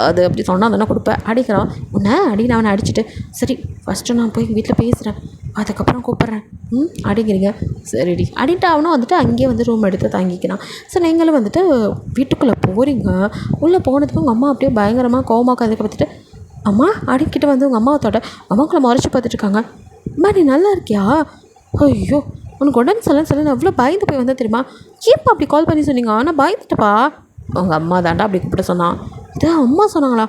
அது அப்படி சொன்னால் தானே கொடுப்பேன் அடிக்கிறான். உன்னை அடின்னு அவனை அடிச்சுட்டு சரி ஃபஸ்ட்டு நான் போய் வீட்டில் பேசுகிறேன் அதுக்கப்புறம் கூப்பிட்றேன் அடிங்கிறீங்க. சரிடி அப்படின்ட்டு அவனும் வந்துட்டு அங்கேயே வந்து ரூம் எடுத்து தங்கிக்கிறான். ஸோ நீங்களும் வந்துட்டு வீட்டுக்குள்ளே போகிறீங்க. உள்ளே போனதுக்கு உங்கள் அம்மா அப்படியே பயங்கரமாக கோவமாக உட்காந்துக்க பார்த்துட்டு அம்மா அடிக்கிட்ட வந்து உங்கள் அம்மாவத்தோட அம்மாவுக்குள்ளே முறைச்சி பார்த்துட்டு இருக்காங்க. அம்மா நீ நல்லா இருக்கியா, ஐயோ உனக்கு உடம்பு சொல்லு நான் எவ்வளோ பயந்து போய் வந்தேன் தெரியுமா, ஏன்ப்பா அப்படி கால் பண்ணி சொன்னீங்க, ஆனால் பயந்துட்டப்பா. உங்கள் அம்மா தாண்டா அப்படி கூப்பிட்டு சொன்னான். இது அம்மா சொன்னாங்களா,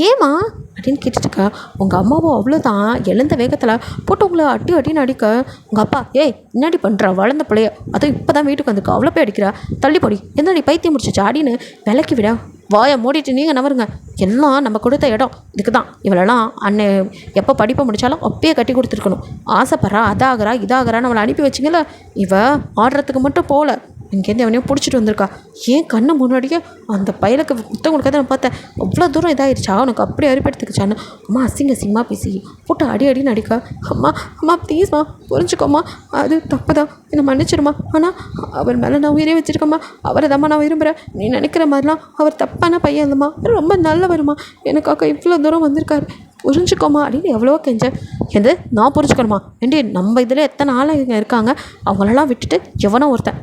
ஏம்மா அப்படின்னு கேட்டுட்டுருக்க. உங்கள் அம்மாவும் அவ்வளோதான் எழுந்த வேகத்தில் போட்டு உங்களை அட்டின்னு அடிக்க உங்கள் அப்பா ஏய் என்னடி பண்ணுற வளர்ந்த பிள்ளைய, அதுவும் இப்போ தான் வீட்டுக்கு வந்துருக்கா அவ்வளோ போய் அடிக்கிறா, தள்ளி போடி என்னடி பைத்தியம் முடிச்சிச்சு அப்படின்னு விலைக்கு விட வாயை மூடிட்டு நீங்கள் நவருங்க, எல்லாம் நம்ம கொடுத்த இடம் இதுக்கு தான். இவளெல்லாம் அண்ணன் எப்போ படிப்பை முடித்தாலும் அப்பயே கட்டி கொடுத்துருக்கணும், ஆசைப்படுறா அதாகிறா இதாகிறான்னு நம்மளை அனுப்பி வச்சிங்கள, இவ ஆடுறதுக்கு மட்டும் போகல இங்கேருந்து அவனையும் பிடிச்சிட்டு வந்திருக்கா. ஏன் கண்ணு முன்னாடியே அந்த பயலுக்கு புத்தகம் கொடுக்காத நான் பார்த்தேன், அவ்வளோ தூரம் இதாகிடுச்சா அவனுக்கு அப்படியே அரிப்படுத்துக்குச்சான்னு அம்மா அசிங்கமாக பேசி போட்டு அடின்னு அடிக்க. அம்மா ப்ளீஸ்மா புரிஞ்சுக்கோம்மா, அது தப்பு தான் என்னை மன்னிச்சிருமா, ஆனால் அவர் மேலே நான் உயிரே வச்சுருக்கோம்மா, அவரை தாம்மா நான் விரும்புகிறேன், நீ நினைக்கிற மாதிரிலாம் அவர் தப்பான பையன் இல்லைம்மா, ரொம்ப நல்லவருமா, எனக்காக இவ்வளோ தூரம் வந்திருக்காரு புரிஞ்சுக்கோமா அப்படின்னு எவ்வளோ கெஞ்சேன். எது நான் புரிஞ்சுக்கணுமா ஏண்டி, நம்ம இதில் எத்தனை ஆளுங்க இருக்காங்க, அவங்களெல்லாம் விட்டுட்டு எவனோ ஒருத்தன்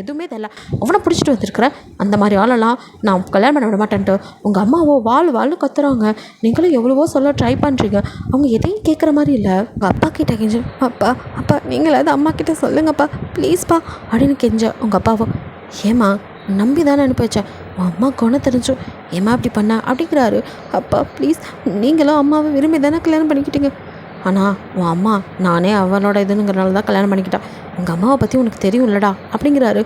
எதுவுமே தெரியல அவனை பிடிச்சிட்டு வந்திருக்கிற அந்த மாதிரி ஆளெல்லாம் நான் கல்யாணம் பண்ண விட மாட்டேன்ட்டு உங்கள் அம்மாவோ வாழ்னு கத்துறாங்க. நீங்களும் எவ்வளவோ சொல்ல ட்ரை பண்ணுறீங்க, அவங்க எதையும் கேட்குற மாதிரி இல்லை. உங்கள் அப்பா கிட்ட கெஞ்ச, அப்பா நீங்களாவது அம்மா கிட்ட சொல்லுங்கப்பா ப்ளீஸ்ப்பா அப்படின்னு கெஞ்ச. உங்கள் அப்பாவோ ஏம்மா நம்பி தானே அனுப்பி வச்சேன், உன் அம்மா குணம் தெரிஞ்சும் ஏம்மா அப்படி பண்ண அப்படிங்கிறாரு. அப்பா ப்ளீஸ் நீங்களும் அம்மாவை விரும்பி தானே கல்யாணம் பண்ணிக்கிட்டீங்க, ஆனால் உன் அம்மா நானே அவளோட இதுங்கிறனால தான் கல்யாணம் பண்ணிக்கிட்டான், உங்கள் அம்மாவை பற்றி உனக்கு தெரியும் இல்லடா அப்படிங்கிறாரு.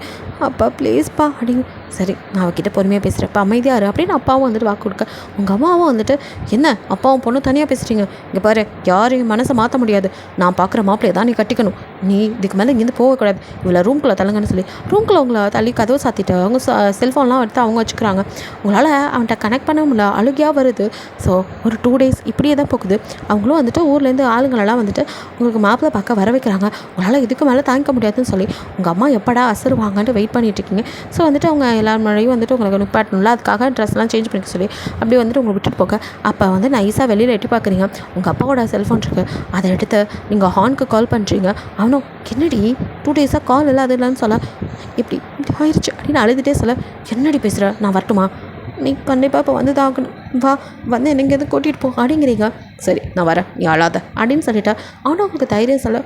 அப்பா ப்ளீஸ்ப்பா அப்படின்னு சரி நான் அவகிட்ட பொறுமையாக பேசுகிறேன் இப்போ அமைதியாரு அப்படின்னு அப்பாவும் வந்துட்டு வாக்கு கொடுக்க. உங்கள் அம்மாவும் வந்துட்டு என்ன அப்பாவும் பொண்ணும் தனியாக பேசுகிறீங்க, இங்கே பாரு யாரையும் மனசை மாற்ற முடியாது, நான் பார்க்குற மாப்பிள்ளையை தான் நீ கட்டிக்கணும், நீ இதுக்கு மேலே இங்கேருந்து போகக்கூடாது, இவ்வளோ ரூம்குள்ளே தள்ளுங்கன்னு சொல்லி ரூம்குள்ளே உங்களை தள்ளி கதவை சாத்திட்டு அவங்க செல்ஃபோன்லாம் எடுத்து அவங்க வச்சுக்கிறாங்க. உங்களால் அவன்கிட்ட கனெக்ட் பண்ண முடியல, அழுகையாக வருது. ஸோ ஒரு 2 days இப்படியே தான் போகுது. அவங்களும் வந்துட்டு ஊர்லேருந்து ஆளுங்களெல்லாம் வந்துட்டு உங்களுக்கு மாப்பிள்ளை பார்க்க வர வைக்கிறாங்க. உங்களால் இதுக்கு மேலே தாங்கிக்க முடியாதுன்னு சொல்லி உங்கள் அம்மா எப்படா அசருவாங்கன்ட்டு வெயிட் பண்ணிட்டு இருக்கீங்க. ஸோ வந்துட்டு அவங்க எல்லார் முன்னாடியும் வந்துட்டு உங்களுக்கு நிப்பாட்டணும்ல, அதுக்காக ட்ரெஸ்லாம் சேஞ்ச் பண்ணிக்க சொல்லி அப்படி வந்துட்டு உங்களை விட்டுட்டு போக. அப்போ வந்து நைஸாக வெளியில் எட்டி பார்க்குறீங்க, உங்கள் அப்பாவோட செல்ஃபோன் இருக்குது, அதை எடுத்து நீங்கள் ஹார்னுக்கு கால் பண்ணுறீங்க. அவனும் என்னடி 2 days கால் இல்லை அது இல்லைன்னு சொல்ல இப்படி ஆயிடுச்சு அப்படின்னு அழுதுகிட்டே சொல்ல என்னடி பேசுகிற நான் வரட்டுமா, நீ கண்டிப்பாக இப்போ வந்து தான் ஆகணும், வா வந்து எனக்கு எது கூட்டிகிட்டு போ அப்படிங்கிறீங்க. சரி நான் வரேன், நீ அழாத அப்படின்னு சொல்லிட்டேன். அவனும் அவங்களுக்கு தைரியம் சொல்ல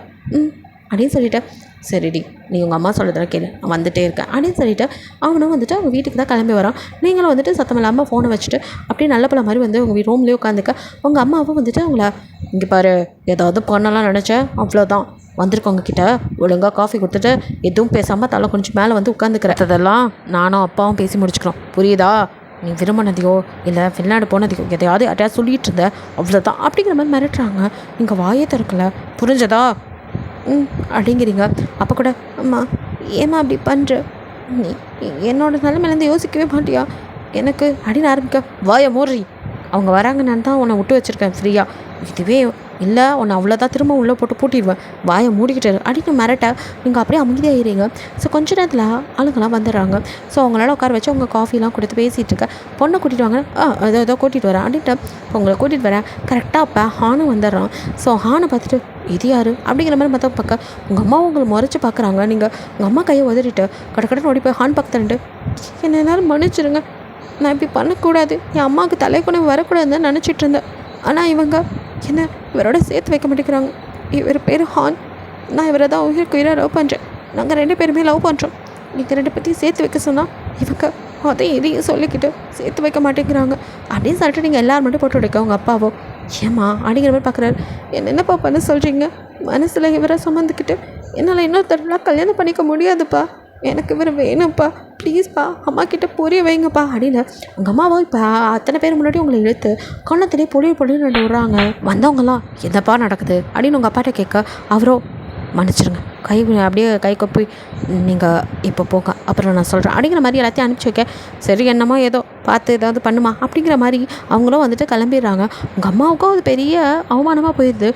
அப்படின்னு சொல்லிட்டேன். சரிடி நீ உங்கள் அம்மா சொல்கிறதெல்லாம் கேளு, நான் வந்துகிட்டே இருக்கேன் அப்படின்னு சொல்லிவிட்டு அவனும் வந்துட்டு அவங்க வீட்டுக்கு தான் கிளம்பி வரான். நீங்களும் வந்துட்டு சத்தம் இல்லாமல் ஃபோனை வச்சுட்டு அப்படியே நல்ல பிள்ளை மாதிரி வந்து உங்கள் ரூம்லேயே உட்காந்துக்க. உங்கள் அம்மாவும் வந்துட்டு அவங்கள இங்கே பாரு ஏதாவது பண்ணலாம் நினச்சேன், அவ்வளோதான் வந்திருக்கவங்க கிட்ட ஒழுங்காக காஃபி கொடுத்துட்டு எதுவும் பேசாமல் தலை கொஞ்சம் மேலே வந்து உட்காந்துக்கிறேன். அதெல்லாம் நானும் அப்பாவும் பேசி முடிச்சுக்கிறோம், புரியுதா? நீ விரும்பினதையோ இல்லை வெளிநாடு போனதையோ எதையாவது யார்ட்டையாவது சொல்லிகிட்டு இருந்த, அவ்வளோதான் அப்படிங்கிற மாதிரி மிரட்டுறாங்க. நீங்கள் வாயே திறக்கல, புரிஞ்சதா? அப்படிங்கிறீங்க. அப்போ கூட அம்மா ஏம்மா அப்படி பண்ணுற, நீ என்னோட நிலைமையிலேருந்து யோசிக்கவே மாட்டியா எனக்கு அப்படின்னு ஆரம்பிக்க. வாயை மூடி, அவங்க வராங்க, நான் தான் உன்னை விட்டு வச்சுருக்கேன் ஃப்ரீயாக, இதுவே இல்லை உன்னை அவ்வளோதான் திரும்ப உள்ளே போட்டு பூட்டிடுவேன், வாயை மூடிக்கிட்டு அப்படின்னு மிரட்ட நீங்கள் அப்படியே அமைதியாகிறீங்க. ஸோ கொஞ்ச நேரத்தில் ஆளுங்கள்லாம் வந்துடுறாங்க. ஸோ அவங்களால உட்கார வச்சு அவங்க காஃபிலாம் கொடுத்து பேசிகிட்டு இருக்க. பொண்ணை கூட்டிகிட்டு வாங்க, ஏதோ கூட்டிகிட்டு வரேன் அப்படின்ட்டு உங்களை கூட்டிகிட்டு வரேன். கரெக்டாக அப்போ ஹானும் வந்துடுறான். ஸோ ஹானை பார்த்துட்டு இது யார் அப்படிங்கிற மாதிரி மற்ற பார்க்க உங்கள் அம்மாவும் உங்களை முறைச்சி பார்க்குறாங்க. நீங்கள் உங்கள் அம்மா கையை உதறிட்டு கடற்கடன் ஓடி போய் ஹான் பக்கத்துலன்ட்டு என்ன எல்லாரும் மன்னிச்சிருங்க, நான் இப்படி பண்ணக்கூடாது, என் அம்மாவுக்கு தலைக்குணம் வரக்கூடாதுன்னு தான் நினச்சிட்டு இருந்தேன். ஆனால் இவங்க என்ன இவரோட சேர்த்து வைக்க மாட்டேங்கிறாங்க. இவர் பேர் ஹான், நான் இவரை தான் உயிருக்கு உயிராக லவ் பண்ணுறேன், நாங்கள் 2 பேருமே லவ் பண்ணுறோம். நீங்கள் 2 பற்றியும் சேர்த்து வைக்க சொன்னால் இவங்க அதையும் இதையும் சொல்லிக்கிட்டு சேர்த்து வைக்க மாட்டேங்கிறாங்க அப்படின்னு சொல்லிட்டு நீங்கள் எல்லோரும் மட்டும் போட்டு விடுக்க. உங்கள் அப்பாவோ ஏம்மா அப்படிங்கிற மாதிரி பார்க்குறாரு. என்னப்பா பண்ண சொல்கிறீங்க, மனசில் இவரை சுமந்துக்கிட்டு என்னால் இன்னொருத்தரெலாம் கல்யாணம் பண்ணிக்க முடியாதுப்பா, எனக்கு இவர் வேணும்ப்பா, ப்ளீஸ்ப்பா அம்மா கிட்டே புரிய வைங்கப்பா அப்படின்னு உங்கள் அம்மாவோ இப்போ அத்தனை பேர் முன்னாடி உங்களை இழுத்து கண்ணத்திலே பொழின்னு விடுறாங்க. வந்தவங்களாம் என்னப்பா நடக்குது அப்படின்னு உங்கள் அப்பாட்ட கேட்க அவரோ மன்னிச்சிருங்க, அப்படியே கை கொப்பி நீங்கள் இப்போ போங்க, அப்புறம் நான் சொல்கிறேன் அப்படிங்கிற மாதிரி எல்லாத்தையும் அனுப்பிச்சி வைக்க. சரி என்னமோ ஏதோ பார்த்து ஏதாவது பண்ணுமா அப்படிங்கிற மாதிரி அவங்களும் வந்துட்டு கிளம்பிடுறாங்க. உங்கள் அம்மாவுக்கும் அது பெரிய அவமானமாக போயிடுது.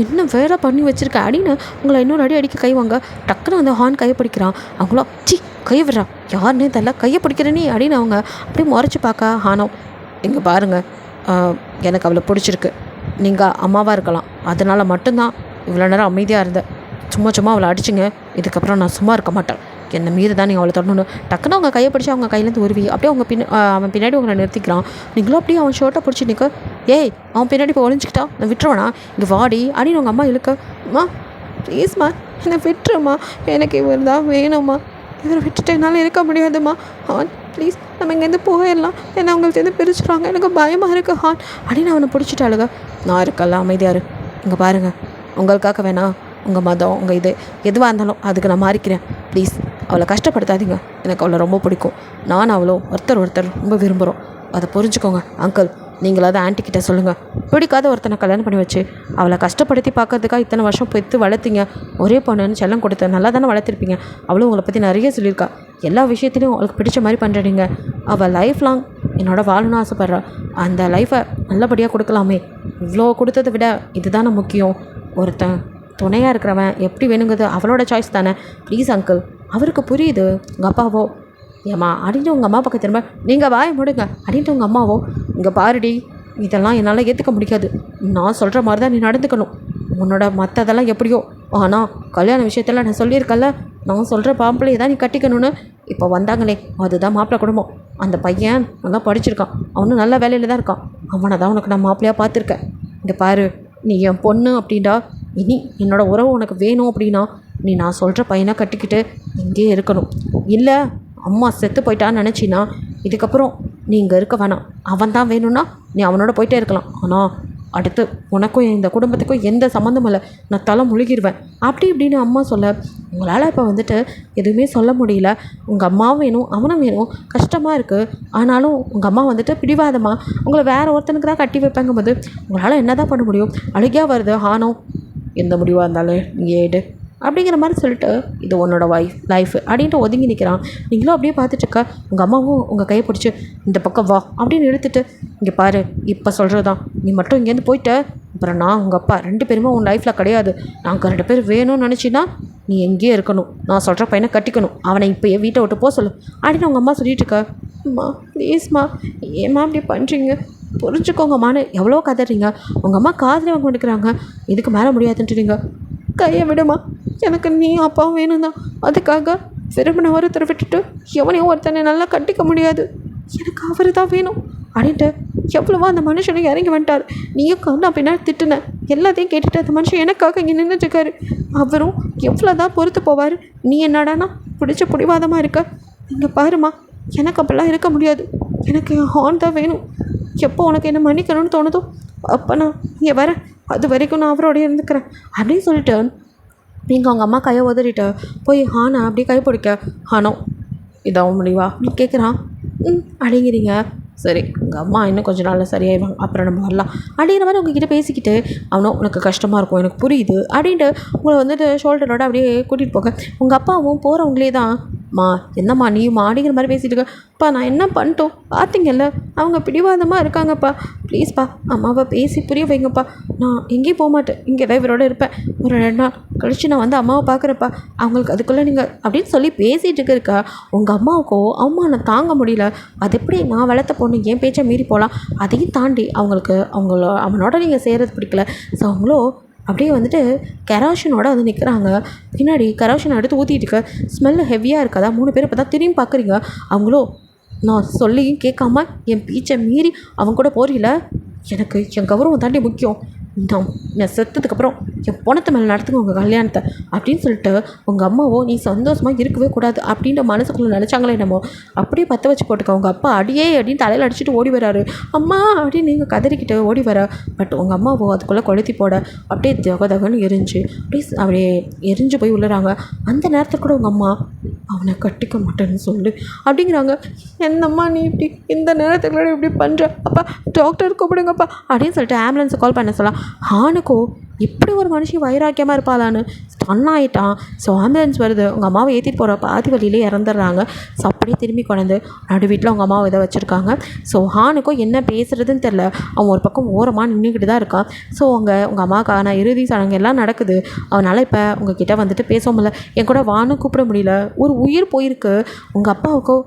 என்ன வேறு பண்ணி வச்சுருக்க அப்படின்னு உங்களை இன்னொரு அடிக்க கை வாங்க. டக்குன்னு வந்து ஹார்ன் கையை பிடிக்கிறான். அவங்களும் கையை விடுறான், யாருன்னே தெரியல, கையை பிடிக்கிறேனே அப்படின்னு அவங்க அப்படியே முறைச்சி பார்க்க. ஹானோ இங்கே பாருங்கள், எனக்கு அவளை பிடிச்சிருக்கு, நீங்கள் அம்மாவாக இருக்கலாம், அதனால் மட்டும்தான் இவ்வளோ நேரம் அமைதியாக இருந்தேன், சும்மா அவளை அடிச்சுங்க, இதுக்கப்புறம் நான் சும்மா இருக்க மாட்டேன், என்னை மீறி தான் நீங்கள் அவளை தொடரணும். டக்குன்னு அவங்க கையை பிடிச்சி அவங்க கையிலேருந்து உருவி அப்படியே அவங்க அவன் பின்னாடி உங்களை நிறுத்திக்கிறான். நீங்களும் அப்படியே அவன் ஷர்ட்டை பிடிச்சி நிற்க. ஏய் அவன் பின்னாடி இப்போ ஒழிஞ்சிக்கிட்டா, நான் விட்டுருவேனா, இங்கே வாடி அப்படின்னு உங்கள் அம்மா இழுக்க. அம்மா ப்ளீஸ்மா என்னை விட்டுருமா, எனக்கு இவர் தான் வேணும்மா, இவரை விட்டுட்டு என்னால் இருக்க முடியாதும்மா, ஹான் ப்ளீஸ் நம்ம இங்கேருந்து போயிடலாம், என்னை அவங்கள்ட்டேருந்து பிரிச்சுடுவாங்க, எனக்கு பயமாக இருக்குது ஹான் அப்படின்னு அவனை பிடிச்சிட்டாளுங்க. நான் இருக்கல அமைதியாரு, இங்கே பாருங்கள், உங்களுக்காக வேணா உங்கள் மதம் உங்கள் இது எதுவாக இருந்தாலும் அதுக்கு நான் மாறிக்கிறேன், ப்ளீஸ் அவளை கஷ்டப்படுத்தாதீங்க, எனக்கு அவளை ரொம்ப பிடிக்கும், நான் அவ்வளோ ஒருத்தர் ரொம்ப விரும்புகிறோம், அதை புரிஞ்சுக்கோங்க அங்கிள், நீங்களாவது ஆன்ட்டிக்கிட்ட சொல்லுங்கள், பிடிக்காத ஒருத்தனை கல்யாணம் பண்ணி வச்சு அவளை கஷ்டப்படுத்தி பார்க்கறதுக்காக இத்தனை வருஷம் பெற்று வளர்த்திங்க, ஒரே பொண்ணுன்னு செல்லம் கொடுத்து நல்லா தானே வளர்த்துருப்பீங்க, அவளும் உங்களை பற்றி நிறைய சொல்லியிருக்கா, எல்லா விஷயத்துலையும் அவளுக்கு பிடிச்ச மாதிரி பண்ணுறீங்க, அவள் லைஃப் லாங் என்னோட வாழணும்னு ஆசைப்பட்றா, அந்த லைஃப்பை நல்லபடியாக கொடுக்கலாமே, இவ்வளோ கொடுத்ததை விட இதுதானே முக்கியம், ஒருத்தன் துணையாக இருக்கிறவன் எப்படி வேணுங்கிறது அவளோட சாய்ஸ் தானே, ப்ளீஸ் அங்கிள் அவருக்கு புரியுது. உங்கள் அப்பாவோ ஏம்மா அப்படின்ட்டு உங்கள் அம்மா பக்கம் திரும்ப நீங்கள் வாய முடுங்க அப்படின்ட்டு உங்கள் அம்மாவோ இங்கே பாருடி, இதெல்லாம் என்னால் ஏற்றுக்க முடியாது, நான் சொல்கிற மாதிரி தான் நீ நடந்துக்கணும், உன்னோட மற்றதெல்லாம் எப்படியோ, ஆனால் கல்யாண விஷயத்தில் நான் சொல்லியிருக்கல, நான் சொல்கிற பாம்பிளையை தான் நீ கட்டிக்கணும்னு, இப்போ வந்தாங்களே அதுதான் மாப்பிள்ளை குடும்பம், அந்த பையன் நல்லா படிச்சிருக்கான், அவனும் நல்ல வேலையில் தான் இருக்கான், அவனை தான் உனக்கு நான் மாப்பிள்ளையாக பார்த்துருக்கேன், இங்கே பாரு நீ என் பொண்ணு அப்படின்டா, இனி என்னோடய உறவு உனக்கு வேணும் அப்படின்னா நீ நான் சொல்கிற பையனை கட்டிக்கிட்டு இங்கே இருக்கணும், இல்லை அம்மா செத்து போயிட்டான்னு நினச்சின்னா இதுக்கப்புறம் நீ இங்கே இருக்க வேணாம், அவன் தான் வேணும்னா நீ அவனோட போயிட்டே இருக்கலாம், ஆனால் அடுத்து உனக்கும் இந்த குடும்பத்துக்கும் எந்த சம்மந்தமும் இல்லை, நான் தலை முழுகிடுவேன் அப்படி இப்படின்னு அம்மா சொல்ல உங்களால் இப்போ வந்துட்டு எதுவுமே சொல்ல முடியல. உங்கள் அம்மாவும் வேணும் அவனும் வேணும், கஷ்டமாக இருக்குது, ஆனாலும் உங்கள் அம்மா வந்துட்டு பிடிவாதமாக உங்களை வேறு ஒருத்தனுக்கு தான் கட்டி வைப்பாங்க போது உங்களால் என்ன தான் பண்ண முடியும், அழுகியாக வருது. ஆனும் எந்த முடிவாக இருந்தாலும் நீ ஏடு அப்படிங்கிற மாதிரி சொல்லிட்டு இது உன்னோட லைஃப் அப்படின்ட்டு ஒதுங்கி நிற்கிறான். நீங்களும் அப்படியே பார்த்துட்ருக்க. உங்கள் அம்மாவும் உங்கள் கையை பிடிச்சி இந்த பக்கம் வா அப்படின்னு எடுத்துட்டு இங்கே பாரு, இப்போ சொல்கிறது தான், நீ மட்டும் இங்கேருந்து போயிட்ட அப்புறம் நான் உங்கள் அப்பா 2 பேருமே உன் லைஃப்பில் கிடையாது, நாங்கள் 2 பேர் வேணும்னு நினச்சின்னா நீ எங்கேயே இருக்கணும், நான் சொல்கிற பையனை கட்டிக்கணும், அவனை இப்போயே வீட்டை விட்டு போக சொல்லு அப்படின்னு உங்கள் அம்மா சொல்லிட்டு இருக்க. அம்மா ப்ளீஸ்மா ஏம்மா அப்படி பண்ணுறீங்க, புரிஞ்சுக்கோங்கம்மான்னு எவ்வளோ கதறீங்க. உங்கள் அம்மா காதில் வாங்க எடுக்கிறாங்க. இதுக்கு மேலே முடியாதுன்றீங்க, கையை விடுமா, எனக்கு நீ அப்பாவும் வேணும் தான், அதுக்காக விரும்பின ஒருத்தரை விட்டுட்டு எவனையும் ஒருத்தனை நல்லா கட்டிக்க முடியாது, எனக்கு அவர் தான் வேணும் அப்படின்ட்டு எவ்வளவோ அந்த மனுஷனும் இறங்கி வந்துட்டார். நீயும் கண்ணா பின்னாடி திட்டுன எல்லாத்தையும் கேட்டுட்டு அந்த மனுஷன் எனக்காக இங்கே நின்றுட்டுருக்காரு. அவரும் எவ்வளோ தான் பொறுத்து போவார். நீ என்னடானா பிடிச்ச பிடிவாதமாக இருக்க. இங்கே பாருமா, எனக்கு அப்படிலாம் இருக்க முடியாது. எனக்கு என் ஹார்ன் தான் வேணும். எப்போ உனக்கு என்ன மன்னிக்கணும்னு தோணுதோ அப்போ நான் இங்கே வரேன். அது வரைக்கும் நான் அவரோடய இருந்துக்கிறேன் அப்படின்னு சொல்லிட்டு நீங்கள் அவங்க அம்மா கையை உதறிட்டு போய் ஹானை அப்படியே கை பிடிக்க, ஹானோ இதாகவும் முடிவா அப்படின்னு கேட்குறான். அப்படிங்கிறீங்க. சரி, உங்கள் அம்மா இன்னும் கொஞ்சம் நாளில் சரியாயிடுவாங்க, அப்புறம் நம்ம வரலாம் அப்படிங்கிற மாதிரி உங்ககிட்ட பேசிக்கிட்டு, அவனும் உனக்கு கஷ்டமாக இருக்கும் எனக்கு புரியுது அப்படின்ட்டு உங்களை வந்துட்டு ஷோல்டரோட அப்படியே கூட்டிகிட்டு போக, உங்கள் அப்பாவும் போகிறவங்களே தான் மா என்னம்மா நீயும் அப்படிங்கிற மாதிரி பேசிகிட்டு இருக்க. அப்பா நான் என்ன பண்ணிட்டோம் பார்த்தீங்கல்ல, அவங்க பிடிவாதமாக இருக்காங்கப்பா, ப்ளீஸ்ப்பா அம்மாவை பேசி புரிய வைங்கப்பா. நான் எங்கேயும் போக மாட்டேன், இங்கே தான் இவரோட இருப்பேன். ஒரு 2 நாள் கழித்து நான் வந்து அம்மாவை பார்க்குறப்பா, அவங்களுக்கு அதுக்குள்ளே நீங்கள் அப்படின்னு சொல்லி பேசிகிட்டு இருக்கா. உங்கள் அம்மாவுக்கோ அவமானம் தாங்க முடியல. அது எப்படி நான் வளர்த்த பொண்ணு என் பேச்சை மீறி போகலாம், அதையும் தாண்டி அவங்களுக்கு அவனோட நீங்கள் செய்கிறது பிடிக்கல. ஸோ அவங்களோ அப்படியே வந்துட்டு கெரோஷனோட வந்து நிற்கிறாங்க. பின்னாடி கெரோஷனை எடுத்து ஊற்றிட்டு இருக்க, ஸ்மெல்லு ஹெவியாக இருக்காதா. 3 பேர் இப்போ தான் திரும்பி பார்க்குறீங்க. அவங்களோ நான் சொல்லியும் கேட்காம என் பீச்சை மீறி அவங்க கூட போறீல, எனக்கு என் கௌரவம் தாண்டி முக்கியம். நான் செத்ததுக்கப்புறம் என் பணத்தை மேலே நடத்துங்க உங்கள் கல்யாணத்தை அப்படின்னு சொல்லிட்டு உங்கள் அம்மாவோ நீ சந்தோஷமாக இருக்கவே கூடாது அப்படின்ற மனசுக்குள்ளே நினச்சாங்களே என்னமோ அப்படியே பற்ற வச்சு போட்டுக்க. உங்கள் அப்பா அடியே அப்படின்னு தலையில் அடிச்சுட்டு ஓடி வராரு. அம்மா அப்படின்னு நீங்கள் கதறிக்கிட்டு ஓடி வர. பட் உங்கள் அம்மாவோ அதுக்குள்ளே கொளுத்தி போட அப்படியே தகன்னு அப்படியே எரிஞ்சு போய் விழுறாங்க. அந்த நேரத்தில் கூட உங்கள் அம்மா அவனை கட்டிக்க மாட்டேன்னு சொல்லு அப்படிங்கிறாங்க. என்னம்மா நீ இப்படி இந்த நேரத்துக்குள்ள இப்படி பண்ணுற, அப்பா டாக்டர் கூப்பிடுங்கப்பா அப்படின்னு சொல்லிட்டு ஆம்புலன்ஸை கால் பண்ண சொல்லலாம். ஹானுக்கோ இப்படி ஒரு மனுஷன் வைராக்கியமாக இருப்பாளான்னு ஸ்டன் ஆகிட்டான். ஸோ ஆம்புலன்ஸ் வருது, உங்கள் அம்மாவை ஏற்றிட்டு போகிற பாதி வழியிலே இறந்துடுறாங்க. ஸோ அப்படியே திரும்பி கொண்டு நடு வீட்டில் அவங்க அம்மாவை இதை வச்சுருக்காங்க. ஸோ ஹானுக்கும் என்ன பேசுகிறதுன்னு தெரில. அவன் ஒரு பக்கம் ஓரமாக நின்றுக்கிட்டு தான் இருக்கான். ஸோ உங்கள் அம்மாவுக்கான இறுதி சடங்கு எல்லாம் நடக்குது. அவனால் இப்போ உங்ககிட்ட வந்துட்டு பேச முடியல, என் கூட வான்னு கூப்பிட முடியல. ஒரு உயிர் போயிருக்கு. உங்கள் அப்பாவுக்கோ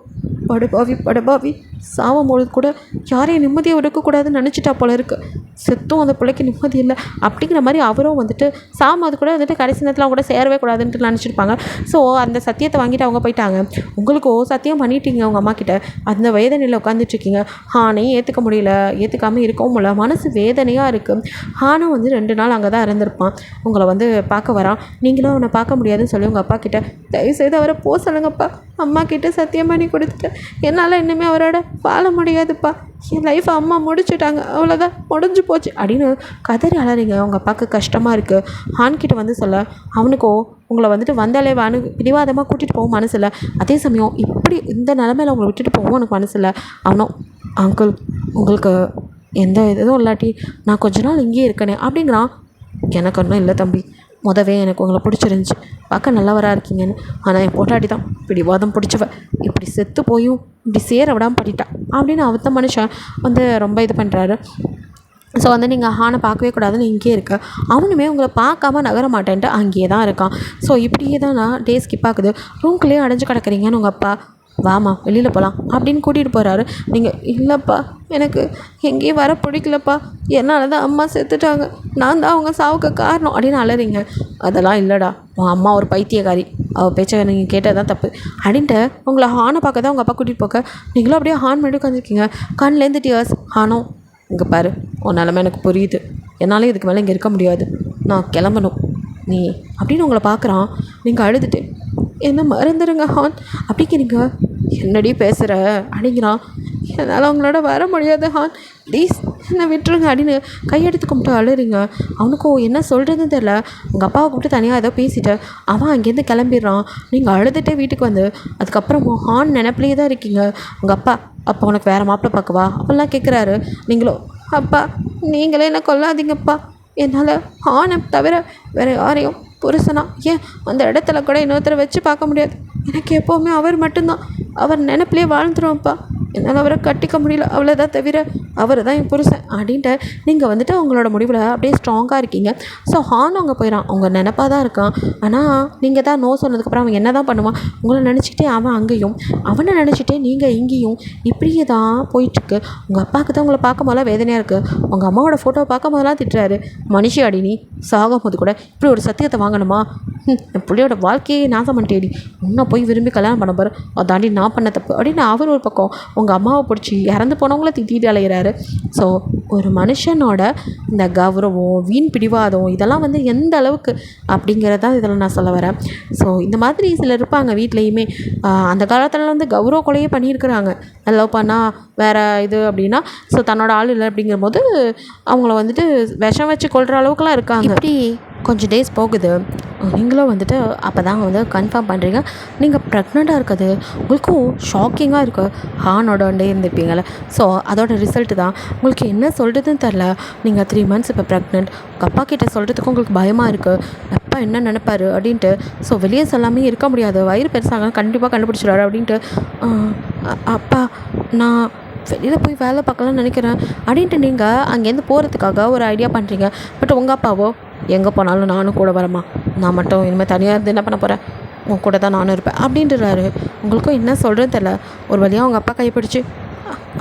படபாவி சாவும்பொழுது கூட யாரையும் நிம்மதியை விடக்கூடாதுன்னு நினச்சிட்டா போல இருக்குது. செத்தும் அந்த பிள்ளைக்கு நிம்மதி இல்லை அப்படிங்கிற மாதிரி அவரும் வந்துட்டு சாகும்போது கூட வந்துட்டு கடைசி நேரத்தில் அவங்க கூட சேரவே கூடாதுன்ட்டு நினச்சிருப்பாங்க. ஸோ அந்த சத்தியத்தை வாங்கிட்டு அவங்க போயிட்டாங்க. உங்களுக்கோ சத்தியம் பண்ணிட்டீங்க உங்கள் அம்மா கிட்ட, அந்த வேதனையில் உட்காந்துட்ருக்கீங்க. ஹானையும் ஏற்றுக்க முடியல, ஏற்றுக்காமல் இருக்கவும் முடியல, மனசு வேதனையாக இருக்குது. ஹானும் வந்து 2 நாள் அங்கே தான் இருந்திருப்பான். உங்களை வந்து பார்க்க வரான். நீங்களும் அவனை பார்க்க முடியாதுன்னு சொல்லி உங்கள் அப்பா கிட்ட தயவுசெய்து அவரை போக சொல்லுங்கப்பா, அம்மா கிட்ட சத்தியம் பண்ணி கொடுத்துட்டேன், என்னால் இன்னுமே அவரோட வாழ முடியாதுப்பா, என் லைஃப்பை அம்மா முடிச்சுட்டாங்க, அவ்வளோதான் முடிஞ்சு போச்சு அப்படின்னு கதறி அழறீங்க. அவங்க அப்பாவுக்கு கஷ்டமாக இருக்குது. ஹான்கிட்ட வந்து சொல்ல, அவனுக்கோ உங்களை வந்துட்டு வந்தாலே பிடிவாதமாக கூட்டிகிட்டு போகவும் மனசு இல்லை. அதே சமயம் இப்படி இந்த நிலமையில உங்களை விட்டுட்டு போகவும் எனக்கு மனசு இல்லை. அவனும் அங்கிள் உங்களுக்கு எந்த இதுவும் இல்லாட்டி நான் கொஞ்ச நாள் இங்கேயே இருக்கனே அப்படிங்கிறான். எனக்கு ஒன்றும் இல்லை தம்பி, முதவே எனக்கு உங்களை பிடிச்சிருந்துச்சி, பார்க்க நல்லவராக இருக்கீங்கன்னு. ஆனால் என் பொண்டாட்டி தான் பிடிவாதம் பிடிச்சவ, இப்படி செத்து போயும் இப்படி சேர விடாமல் பண்ணிட்டா அப்படின்னு அவத்த மனுஷன் வந்து ரொம்ப இது பண்ணுறாரு. ஸோ வந்து நீங்கள் ஹானை பார்க்கவே கூடாதுன்னு இங்கேயே இருக்க. அவனுமே உங்களை பார்க்காம நகர மாட்டேன்ட்டு அங்கேயே தான் இருக்கான். ஸோ இப்படியே தான் நான் டே ஸ்கிப் ஆகுது. ரூம்குள்ளேயே அடைஞ்சு கிடக்குறீங்கன்னு உங்கள் அப்பா வாமா வெளியில் போகலாம் அப்படின்னு கூட்டிகிட்டு போகிறாரு. நீங்கள் இல்லைப்பா எனக்கு எங்கேயும் வர பிடிக்கலப்பா, என்னால் தான் அம்மா செத்துட்டாங்க, நான் தான் அவங்க சாவுக்கு காரணம் அப்படின்னு அலறீங்க. அதெல்லாம் இல்லைடா, உன் அம்மா ஒரு பைத்தியக்காரி, அவள் பேச்சை நீங்கள் கேட்டது தான் தப்பு அப்படின்ட்டு உங்களை ஹானை பார்க்க தான் உங்கள் அப்பா கூட்டிகிட்டு போக நீங்களும் அப்படியே ஹான் பண்ணி உட்காந்துருக்கீங்க. கண்லேருந்து டியர்ஸ். ஹானோ இங்கே பாரு, உன் நிலமை எனக்கு புரியுது, என்னாலே இதுக்கு மேலே இங்கே இருக்க முடியாது, நான் கிளம்பணும் நீ அப்படின்னு உங்களை பார்க்குறான். நீங்கள் அழுதுட்டு என்ன மறந்துடுங்க ஹான் அப்படிங்கிறீங்க. என்னடி பேசுகிற அப்படிங்கிறான். என்னால் அவங்களோட வர முடியாது ஹான், ப்ளீஸ் என்னை விட்டுருங்க அப்படின்னு கையெடுத்து கும்பிட்டு அழுறீங்க. அவனுக்கோ என்ன சொல்கிறதுன்னு தெரில. உங்கள் அப்பாவை கூப்பிட்டு தனியாக ஏதோ பேசிட்டு அவன் அங்கேருந்து கிளம்பிடுறான். நீங்கள் அழுதுகிட்டே வீட்டுக்கு வந்து அதுக்கப்புறமா ஹான் நினைப்பிலே தான் இருக்கீங்க. உங்கள் அப்பா அப்போ உனக்கு வேறு மாப்பிள்ளை பார்க்கவா அப்படிலாம் கேட்குறாரு. நீங்களோ அப்பா நீங்களே என்ன கொல்லாதீங்கப்பா, என்னால் ஹானை தவிர வேறு யாரையும் புருஷனா ஏன் அந்த இடத்துல கூட இன்னொருத்தரை வச்சு பார்க்க முடியாது, எனக்கு எப்போவுமே அவர் மட்டும்தான், அவர் நினைப்பிலே வாழ்ந்துருவோம்ப்பா, என்னால் அவரை கட்டிக்க முடியல, அவ்வளோதான், தவிர அவர் தான் என் புருஷன் அப்படின்ட்டு நீங்கள் வந்துட்டு அவங்களோட முடிவில் அப்படியே ஸ்ட்ராங்காக இருக்கீங்க. ஸோ ஹான் அங்கே போயிடான், அவங்க நினப்பாக தான் இருக்கான். ஆனால் நீங்கள் தான் நோ சொன்னதுக்கப்புறம் அவன் என்ன தான் பண்ணுவான், உங்களை நினச்சிக்கிட்டே அவன் அங்கேயும் அவனை நினச்சிட்டே நீங்கள் இங்கேயும் இப்படியே தான் போயிட்டுருக்கு. உங்கள் அப்பாவுக்கு தான் உங்களை பார்க்கும் போதெல்லாம் வேதனையாக இருக்குது. உங்கள் அம்மாவோட ஃபோட்டோவை பார்க்கும் போதெல்லாம் திட்டுறாரு. மனுஷி அடி நீ சாகும் போது கூட இப்படி ஒரு சத்தியத்தை வாங்கணுமா, என் பிள்ளையோட வாழ்க்கையே நாசம் பண்ணிட்டேடி, இன்னும் போய் விரும்பி கல்யாணம் பண்ண போகிற, அதாண்டி நான் பண்ண தப்பு அப்படின்னு அவர் ஒரு பக்கம் உங்கள் அம்மாவை பிடிச்சி இறந்து போனவங்கள திட்டிட்டு அலைகிறாரு. ஸோ ஒரு மனுஷனோட இந்த கௌரவம், வீண் பிடிவாதம் இதெல்லாம் வந்து எந்த அளவுக்கு அப்படிங்கிறதான் இதில் நான் சொல்ல வரேன். ஸோ இந்த மாதிரி சிலர் இருப்பாங்க வீட்லேயுமே. அந்த காலத்தில் வந்து கௌரவ கொலையே பண்ணியிருக்கிறாங்க. லவ் பண்ணால் வேறு இது அப்படின்னா, ஸோ தன்னோட ஆள் இல்லை அப்படிங்கிற போது அவங்கள வந்துட்டு விஷம் வச்சு கொள்கிற அளவுக்குலாம் இருக்காங்க. இப்படி கொஞ்சம் டேஸ் போகுது. நீங்களும் வந்துட்டு அப்போ தான் வந்து கன்ஃபார்ம் பண்ணுறீங்க நீங்கள் ப்ரெக்னெண்ட்டாக இருக்குது. உங்களுக்கும் ஷாக்கிங்காக இருக்குது. ஹானோடே இருந்திருப்பீங்களே. ஸோ அதோட ரிசல்ட்டு தான் உங்களுக்கு என்ன சொல்கிறதுன்னு தெரில. நீங்கள் 3 months இப்போ ப்ரெக்னென்ட். உங்கள் அப்பா கிட்டே சொல்கிறதுக்கு உங்களுக்கு பயமாக இருக்குது. அப்பா என்ன நினைப்பார் அப்படின்ட்டு. ஸோ வெளியே சொல்லாமே இருக்க முடியாது. வயிறு பெருசாக கண்டிப்பாக கண்டுபிடிச்சிடுவாரு அப்படின்ட்டு. அப்பா நான் வெளியில் போய் வேலை பார்க்கலாம்னு நினைக்கிறேன் அப்படின்ட்டு நீங்கள் அங்கேருந்து போகிறதுக்காக ஒரு ஐடியா பண்ணுறீங்க. பட் உங்கள் அப்பாவோ எங்கே போனாலும் நானும் கூட வரமா, நான் மட்டும் இனிமேல் தனியாக இருந்து என்ன பண்ண போகிறேன், உன் கூட தான் நானும் இருப்பேன் அப்படின்றாரு. உங்களுக்கும் என்ன சொல்கிறேன்னு தெரில. ஒரு வழியாக உங்கள் அப்பா கைப்பிடிச்சி,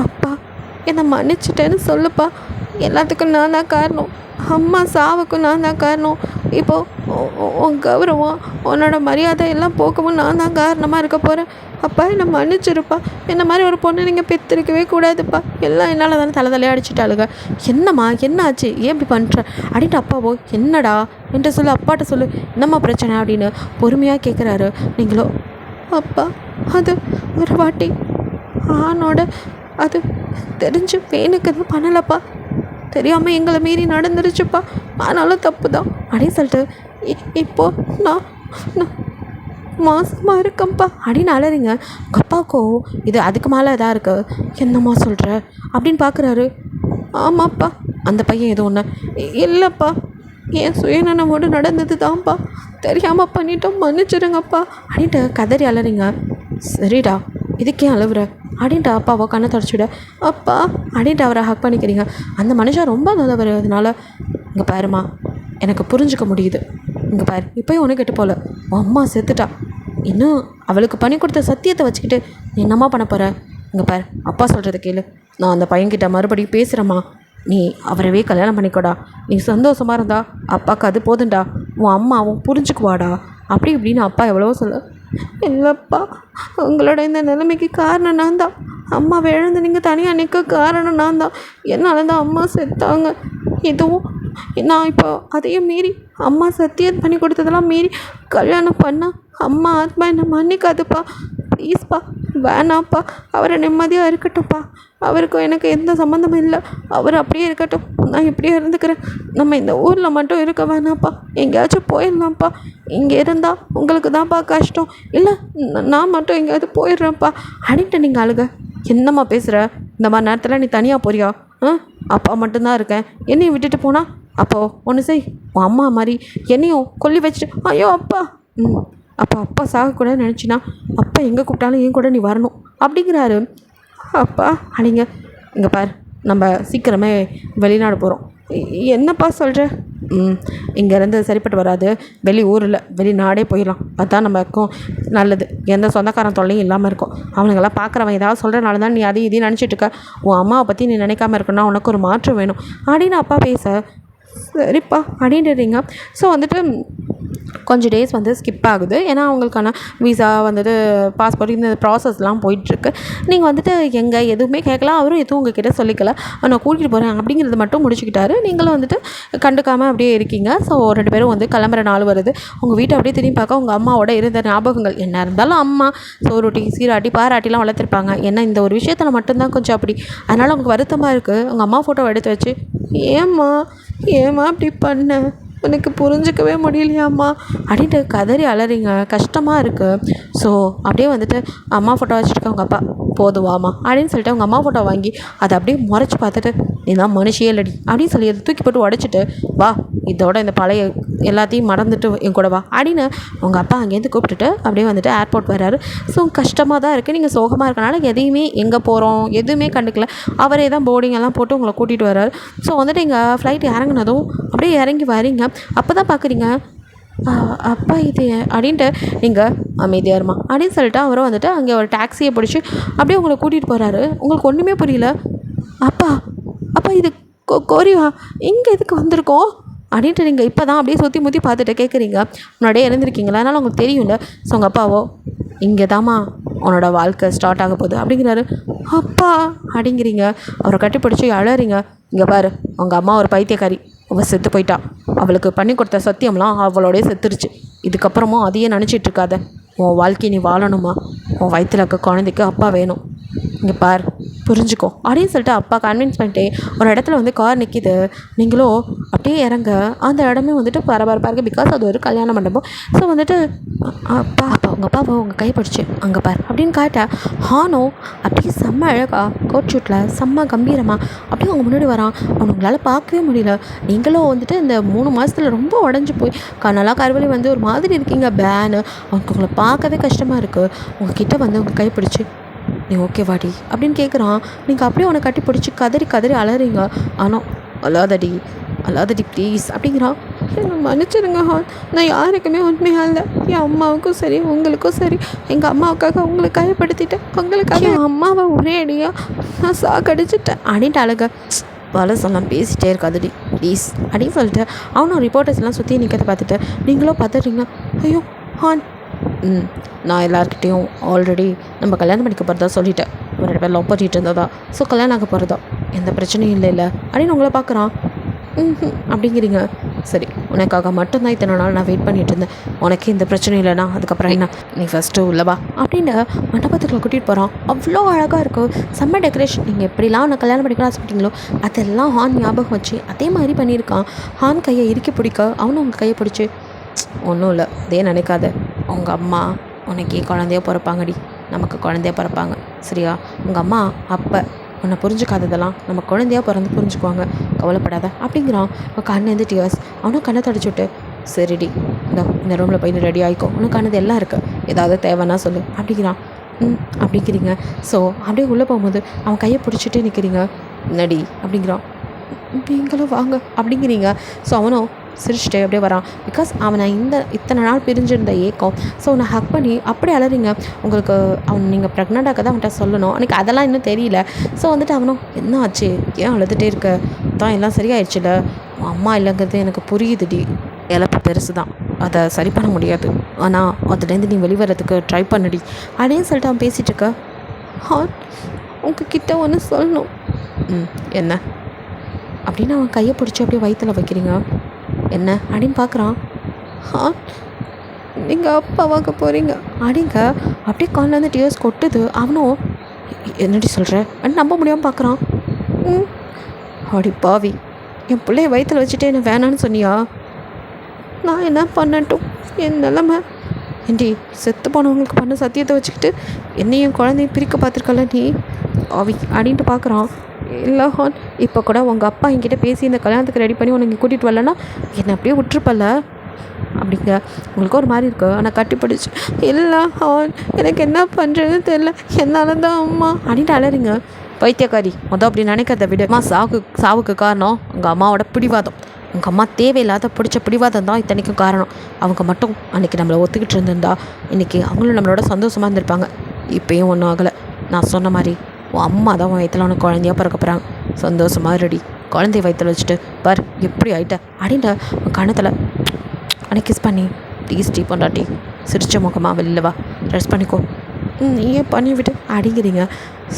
அப்பா என்னை மன்னிச்சிட்டேன்னு சொல்லுப்பா, எல்லாத்துக்கும் நான் தான் காரணம், அம்மா சாவுக்கும் நான் தான் காரணம், இப்போது உன் கௌரவம் உன்னோட மரியாதை எல்லாம் போக்கவும் நான் தான் காரணமாக இருக்க போகிறேன். அப்பா என்னை மன்னிச்சிருப்பா, என்ன மாதிரி ஒரு பொண்ணு நீங்கள் பெற்றிருக்கவே கூடாதுப்பா, எல்லாம் என்னால் தானே தலையாக அடிச்சுட்டாளுங்க, என்னம்மா என்ன ஆச்சு, ஏன் இப்படி பண்ணுற அப்படின்ட்டு. அப்பாவோ என்னடா என்கிட்ட சொல்லு, அப்பாட்ட சொல்லு, என்னம்மா பிரச்சனை அப்படின்னு பொறுமையாக கேட்குறாரு. நீங்களோ அப்பா அது ஒரு வாட்டி ஆணோட அது தெரிஞ்சு வேணுக்கு எதுவும் பண்ணலப்பா, தெரியாமல் எங்களை மீறி நடந்துருச்சுப்பா, ஆனாலும் தப்பு தான் அப்படின்னு சொல்லிட்டு இப்போது நான் மாசமாக இருக்கேன்ப்பா அப்படின்னு அலறிங்க. உங்கள் அப்பாவுக்கோ இது அதுக்கு மேலே இதாக இருக்குது. என்னம்மா சொல்கிற அப்படின்னு பார்க்குறாரு. ஆமாப்பா அந்த பையன் எதுவும் ஒன்று இல்லைப்பா, என் சுயநனமோடு நடந்தது தான்ப்பா, தெரியாமல் பண்ணிட்டோம், மன்னிச்சிடுங்கப்பா அப்படின்ட்டு கதறி அலறிங்க. சரிடா இதுக்கே அழுவுற அப்படின்ட்டு அப்பாவை கண்ணை தொடச்சிவிட, அப்பா அப்படின்ட்டு அவரை ஹக் பண்ணிக்கிறீங்க. அந்த மனுஷன் ரொம்ப நல்லவர். அதனால இங்கே பாருமா எனக்கு புரிஞ்சுக்க முடியுது, இங்கே பாரு இப்போயும் ஒன்று கெட்டு போகல, உன் அம்மா செத்துட்டா, இன்னும் அவளுக்கு பண்ணி கொடுத்த சத்தியத்தை வச்சுக்கிட்டு நீ என்னம்மா பண்ண போகிற, இங்கே பாரு அப்பா சொல்கிறத கேளு, நான் அந்த பையன்கிட்ட மறுபடியும் பேசுகிறேம்மா, நீ அவரவே கல்யாணம் பண்ணிக்கோடா, நீ சந்தோஷமாக இருந்தா அப்பாவுக்கு அது போதுண்டா, உன் அம்மாவும் புரிஞ்சுக்குவாடா அப்படி இப்படின்னு அப்பா எவ்வளவோ சொல்ல. இல்லைப்பா உங்களோட இந்த நிலைமைக்கு காரணம் நான் தான், அம்மாவை இழந்து நீங்கள் தனியாக நிற்க காரணம் நான் தான், என்னால் தான் அம்மா செத்தாங்க. இதுவும் நான் இப்போ அதையும் மீறி அம்மா சத்தியம் பண்ணி கொடுத்ததெல்லாம் மீறி கல்யாணம் பண்ணால் அம்மா ஆத்மா என்னை மன்னிக்காதுப்பா, ப்ளீஸ்ப்பா வேணாப்பா, அவரை நிம்மதியாக இருக்கட்டும்ப்பா, அவருக்கும் எனக்கு எந்த சம்மந்தமும் இல்லை, அவர் அப்படியே இருக்கட்டும், நான் இப்படியே இருந்துக்கிறேன், நம்ம இந்த ஊரில் மட்டும் இருக்க வேணாம்ப்பா, எங்கேயாச்சும் போயிடலாம்ப்பா, இங்கே இருந்தால் உங்களுக்கு தான்ப்பா கஷ்டம், இல்லை நான் மட்டும் எங்கேயாவது போயிடுறேன்ப்பா அப்படின்ட்டு நீங்கள் அழுக. என்னம்மா பேசுகிற, இந்த மாதிரி நேரத்தில் நீ தனியாக போறியா, அப்பா மட்டும்தான் இருக்கேன், என்னையும் விட்டுட்டு போனால் அப்போது ஒன்று செய், உன் அம்மா மாதிரி என்னையும் கொல்லி வச்சுட்டு, ஐயோ அப்பா அப்பா சாகக்கூடாதுன்னு நினச்சினா அப்பா எங்கே கூப்பிட்டாலும் என் கூட நீ வரணும் அப்படிங்கிறாரு. அப்பா அடிங்க இங்கே பார், நம்ம சீக்கிரமே வெளிநாடு போகிறோம். என்னப்பா சொல்கிற, இங்கேருந்து சரிப்பட்டு வராது, வெளி ஊரில் வெளிநாடே போயிடலாம், அதுதான் நமக்கும் நல்லது, எந்த சொந்தக்காரன் தொல்லையும் இல்லாமல் இருக்கும், அவனுங்கெல்லாம் பார்க்குறவன் ஏதாவது சொல்கிறனால தான் நீ அதையும் இதையும் நினச்சிட்ருக்க, உன் அம்மாவை பற்றி நீ நினைக்காமல் இருக்கணும்னா உனக்கு ஒரு மாற்றம் வேணும் அப்படின்னு அப்பா பேச, சரிப்பா அப்படின்றீங்க. ஸோ வந்துட்டு கொஞ்சம் டேஸ் வந்து ஸ்கிப் ஆகுது. ஏன்னா அவங்களுக்கான விசா வந்துட்டு பாஸ்போர்ட் இந்த ப்ராசஸ்லாம் போயிட்டுருக்கு. நீங்கள் வந்துட்டு எங்கே எதுவுமே கேட்கல, அவரும் எதுவும் உங்ககிட்ட சொல்லிக்கல, நான் கூட்டிகிட்டு போகிறேன் அப்படிங்கிறது மட்டும் முடிச்சுக்கிட்டாரு. நீங்களும் வந்துட்டு கண்டுக்காமல் அப்படியே இருக்கீங்க. ஸோ 2 பேரும் வந்து கிளம்புற நாள் வருது. உங்கள் வீட்டை அப்படியே திரும்பி பார்க்க உங்கள் அம்மாவோட இருந்த ஞாபகங்கள் என்ன இருந்தாலும் அம்மா சோறுட்டி சீராட்டி பாராட்டிலாம் வளர்த்துருப்பாங்க. ஏன்னா இந்த ஒரு விஷயத்தில் மட்டும்தான் கொஞ்சம் அப்படி, அதனால் உங்களுக்கு வருத்தமாக இருக்குது. உங்கள் அம்மா ஃபோட்டோவை எடுத்து வச்சு, ஏம்மா அப்படி பண்ண, எனக்கு புரிஞ்சிக்கவே முடியலையாம்மா அப்படின்ட்டு கதறி அலறிங்க. கஷ்டமாக இருக்குது. ஸோ அப்படியே வந்துட்டு அம்மா ஃபோட்டோ வச்சுருக்க உங்கள் அப்பா, போதுவாம்மா அப்படின்னு சொல்லிட்டு அவங்க அம்மா ஃபோட்டோ வாங்கி அதை அப்படியே முறைச்சி பார்த்துட்டு, நீ தான் மனுஷியே இல்லடி அப்படின்னு சொல்லி அதை தூக்கி போட்டு உடச்சிட்டு, வா இதோட இந்த பழைய எல்லாத்தையும் மறந்துட்டு என் கூட வா அப்படின்னு உங்கள் அப்பா அங்கேருந்து கூப்பிட்டுட்டு அப்படியே வந்துட்டு ஏர்போர்ட் வர்றாரு. ஸோ கஷ்டமாக தான் இருக்குது, நீங்கள் சோகமாக இருக்கனால எதையுமே எங்கே போகிறோம் எதுவுமே கண்டுக்கல, அவரே தான் போர்டிங் எல்லாம் போட்டு உங்களை கூட்டிகிட்டு வர்றாரு. ஸோ வந்துட்டு எங்கள் ஃப்ளைட் இறங்குனதும் அப்படியே இறங்கி வரீங்க. அப்போ தான் பார்க்குறீங்க, அப்பா இது அப்படின்ட்டு நீங்கள் அமைதியாக இருமா அப்படின்னு சொல்லிட்டு அவரும் வந்துட்டு அங்கே ஒரு டாக்ஸியை பிடிச்சி அப்படியே உங்களை கூட்டிகிட்டு போகிறாரு. உங்களுக்கு ஒன்றுமே புரியல. அப்பா இது கொரியா, இங்கே எதுக்கு வந்திருக்கோம், அப்படின்ட்டு நீங்கள் இப்போ தான் அப்படியே சுற்றி முற்றி பார்த்துட்டு கேட்குறீங்க. முன்னாடியே எழுந்திருக்கீங்களா, அதனால் உங்களுக்கு தெரியும்ல. ஸோ உங்கள் அப்பாவோ இங்கே தாம்மா உன்னோட வாழ்க்கை ஸ்டார்ட் ஆக போகுது அப்படிங்கிறாரு. அப்பா அப்படிங்கிறீங்க. அவரை கட்டிப்பிடிச்சி அழறீங்க. இங்கே பாரு, உங்கள் அம்மா ஒரு பைத்தியக்காரி, அவள் செத்து போயிட்டா. அவளுக்கு பண்ணி கொடுத்த சத்தியம்லாம் அவளோடய செத்துருச்சு. இதுக்கப்புறமும் அதையே நினச்சிட்டு இருக்காத. உன் வாழ்க்கையை நீ வாழணுமா? உன் வயிற்றில் இருக்க குழந்தைக்கு அப்பா வேணும். இங்கே பார், புரிஞ்சுக்கோ அப்படின்னு சொல்லிட்டு அப்பா கன்வின்ஸ் பண்ணிட்டு ஒரு இடத்துல வந்து கார் நிற்கிது. நீங்களும் அப்படியே இறங்க. அந்த இடமே வந்துட்டு பரபரப்பாக இருக்குது. பிகாஸ் அது ஒரு கல்யாண மண்டபம். ஸோ வந்துட்டு அப்பா உங்கள் அப்பாவை உங்கள் கை பிடிச்சி அங்கே பார் அப்படின்னு காட்டேன். ஹானோ அப்படியே செம்ம அழகா கோட் ஷூட்டில் செம்ம கம்பீரமாக அப்படியே அவங்க முன்னாடி வரான். அவனுங்களால் பார்க்கவே முடியல. நீங்களும் வந்துட்டு இந்த 3 மாதத்தில் ரொம்ப உடஞ்சி போய் கண்ணெல்லாம் கருவலி வந்து ஒரு மாதிரி இருக்கீங்க. பேனு அவனுக்கு உங்களை பார்க்கவே கஷ்டமாக இருக்குது. உங்ககிட்ட வந்து உங்கள் கை பிடிச்சி நீ ஓகே வாடி அப்படின்னு கேட்குறான். நீங்கள் அப்படியே அவனை கட்டி பிடிச்சி கதறி கதறி அலறீங்க. ஆனால் அழாதடி ப்ளீஸ் அப்படிங்கிறான். என்னை மன்னிச்சிடுங்க ஹான், நான் யாருக்குமே உண்மையாக இல்லை. என் அம்மாவுக்கும் சரி உங்களுக்கும் சரி, எங்கள் அம்மாவுக்காக உங்களை கைப்படுத்திட்டேன். உங்களுக்காக என் அம்மாவை ஒரே அடியாக நான் சாக்கடிச்சிட்டேன் அப்படின்ட்டு அழக பல சொல்லலாம் பேசிகிட்டே இருக்காதுடி ப்ளீஸ் அப்படின்னு சொல்லிட்டு அவனும் ரிப்போர்ட்டர்ஸ்லாம் சுற்றி நிற்கிறத பார்த்துட்டு நீங்களும் பார்த்துட்றீங்க. ஐயோ ஹான், நான் எல்லாருக்கிட்டேயும் ஆல்ரெடி நம்ம கல்யாணம் பண்ணிக்க போகிறதா சொல்லிட்டேன். ஒரு 2 பேர் லவ் பண்ணிட்டு இருந்ததா. ஸோ கல்யாணம் ஆக போகிறதா, எந்த பிரச்சனையும் இல்லை அப்படின்னு உங்களை பார்க்குறான். அப்படிங்கிறீங்க. சரி, உனக்காக மட்டும்தான் இத்தனை நாள் நான் வெயிட் பண்ணிகிட்டு இருந்தேன். உனக்கு இந்த பிரச்சனை இல்லைனா அதுக்கப்புறம் என்ன, நீ ஃபஸ்ட்டு உள்ளவா அப்படின்னு மண்டபத்துக்குள்ள கூட்டிகிட்டு போகிறான். அவ்வளோ அழகாக இருக்கும், செம்ம டெக்கரேஷன். நீங்கள் எப்படிலாம் அவனை கல்யாணம் பண்ணிக்கலாம் ஆசைப்பட்டீங்களோ அதெல்லாம் ஹான் ஞாபகம் வச்சு அதே மாதிரி பண்ணியிருக்கான். ஹான் கையை இறுக்கி பிடிக்க அவனும் அவங்க கையை பிடிச்சி ஒன்றும் இல்லை அதே நினைக்காத, அவங்க அம்மா உனக்கே குழந்தைய பிறப்பாங்கடி, நமக்கு குழந்தைய பிறப்பாங்க சரியா? உங்கள் அம்மா அப்போ உன்னை புரிஞ்சுக்காததெல்லாம் நம்ம குழந்தையாக பிறந்து புரிஞ்சுக்குவாங்க, கவலைப்படாத அப்படிங்கிறான். கண்ணேந்து டியர்ஸ். அவனும் கண்ணை தொடச்சுட்டு சரிடி இந்த ரூமில் போய் ரெடி ஆகிக்கோ, உனக்கு கண்ணது எல்லாம் இருக்குது, ஏதாவது தேவைன்னா சொல்லு அப்படிங்கிறான். அப்படிங்கிறீங்க. ஸோ அப்படியே உள்ளே போகும்போது அவன் கையை பிடிச்சிட்டே நிற்கிறீங்க. நடி அப்படிங்கிறான். நீங்களும் வாங்க அப்படிங்கிறீங்க. ஸோ அவனும் சிரிச்சிட்டே அப்படியே வரான். பிகாஸ் அவனை இத்தனை நாள் பிரிஞ்சிருந்த ஏக்கம். ஸோ அவனை ஹக் பண்ணி அப்படி அலறீங்க. உங்களுக்கு நீங்கள் ப்ரெக்னெண்ட்டாக தான் அவன்கிட்ட சொல்லணும். எனக்கு அதெல்லாம் இன்னும் தெரியல. ஸோ வந்துட்டு அவனும் என்ன ஆச்சு, ஏன் அழுதுகிட்டே இருக்க, தான் எல்லாம் சரியாயிடுச்சுல, அம்மா இல்லைங்கிறது எனக்கு புரியுதுடி, இழப்பு பெருசு தான், அதை சரி பண்ண முடியாது, ஆனால் அதுலேருந்து நீ வெளிவரத்துக்கு ட்ரை பண்ணுடி அப்படின்னு சொல்லிட்டு அவன் பேசிகிட்டு இருக்க. ஹான், உங்ககிட்ட ஒன்று சொல்லணும். என்ன அப்படின்னு அவன் கையை பிடிச்சி அப்படியே வயிற்றில் வைக்கிறீங்க. என்ன அப்படின்னு பார்க்குறான். ஹான், நீங்கள் அப்பாவாக்க போகிறீங்க அப்படிங்க. அப்படியே காலில் டியர்ஸ் கொட்டுது. அவனும் என்னடி சொல்கிற அப்படின்னு நம்ப முடியாமல் பார்க்குறான். அடி பாவி, என் பிள்ளைய வயிற்றில் வச்சுட்டு என்ன வேணான்னு சொன்னியா? நான் என்ன பண்ணட்டும், என் நிலமை ஏண்டி, செத்து போனவங்களுக்கு பண்ண சத்தியத்தை வச்சுக்கிட்டு என்னையும் குழந்தையும் பிரிக்க பார்த்துருக்கல நீ ஆவி அப்படின்ட்டு பார்க்குறான். இல்லை ஹான், இப்போ கூட உங்கள் அப்பா என்கிட்ட பேசி இந்த கல்யாணத்துக்கு ரெடி பண்ணி உனக்கு கூட்டிகிட்டு வரலன்னா என்னை அப்படியே விட்டுருப்பல்ல அப்படிங்க. உங்களுக்கு ஒரு மாதிரி இருக்கு. ஆனால் கட்டிப்பிடிச்சு இல்லை ஹான், எனக்கு என்ன பண்ணுறதுன்னு தெரில, என்னால் தான் அம்மா அப்படின்ட்டு அலறிங்க. பைத்தியக்காரி, அப்படி நினைக்கிறத விட அம்மா சாவுக்கு காரணம் உங்கள் அம்மாவோட பிடிவாதம். உங்கள் அம்மா தேவையில்லாத பிடிச்ச பிடிவாதம் தான் இத்தனைக்கும் காரணம். அவங்க மட்டும் அன்றைக்கி நம்மளை ஒத்துக்கிட்டு இருந்திருந்தா இன்றைக்கி அவங்களும் நம்மளோட சந்தோஷமாக இருந்திருப்பாங்க. இப்போயும் ஒன்றும் ஆகலை. நான் சொன்ன மாதிரி உன் அம்மா தான் உன் வயிற்றில் உனக்கு குழந்தையாக பிறக்க போகிறாங்க. சந்தோஷமாக ரெடி, குழந்தைய வயிற்றில் வச்சுட்டு பார் எப்படி ஆகிட்ட அப்படின்ட்டு உன் கணத்தில் அன்னைக்கு கிஸ் பண்ணி ப்ளீஸ் டீ பொண்டாட்டி சிரிச்ச முகமாக வெளியில் வா, ட்ரெஸ் பண்ணிக்கோ, நீயே பண்ணி விட்டு அப்படிங்கிறீங்க.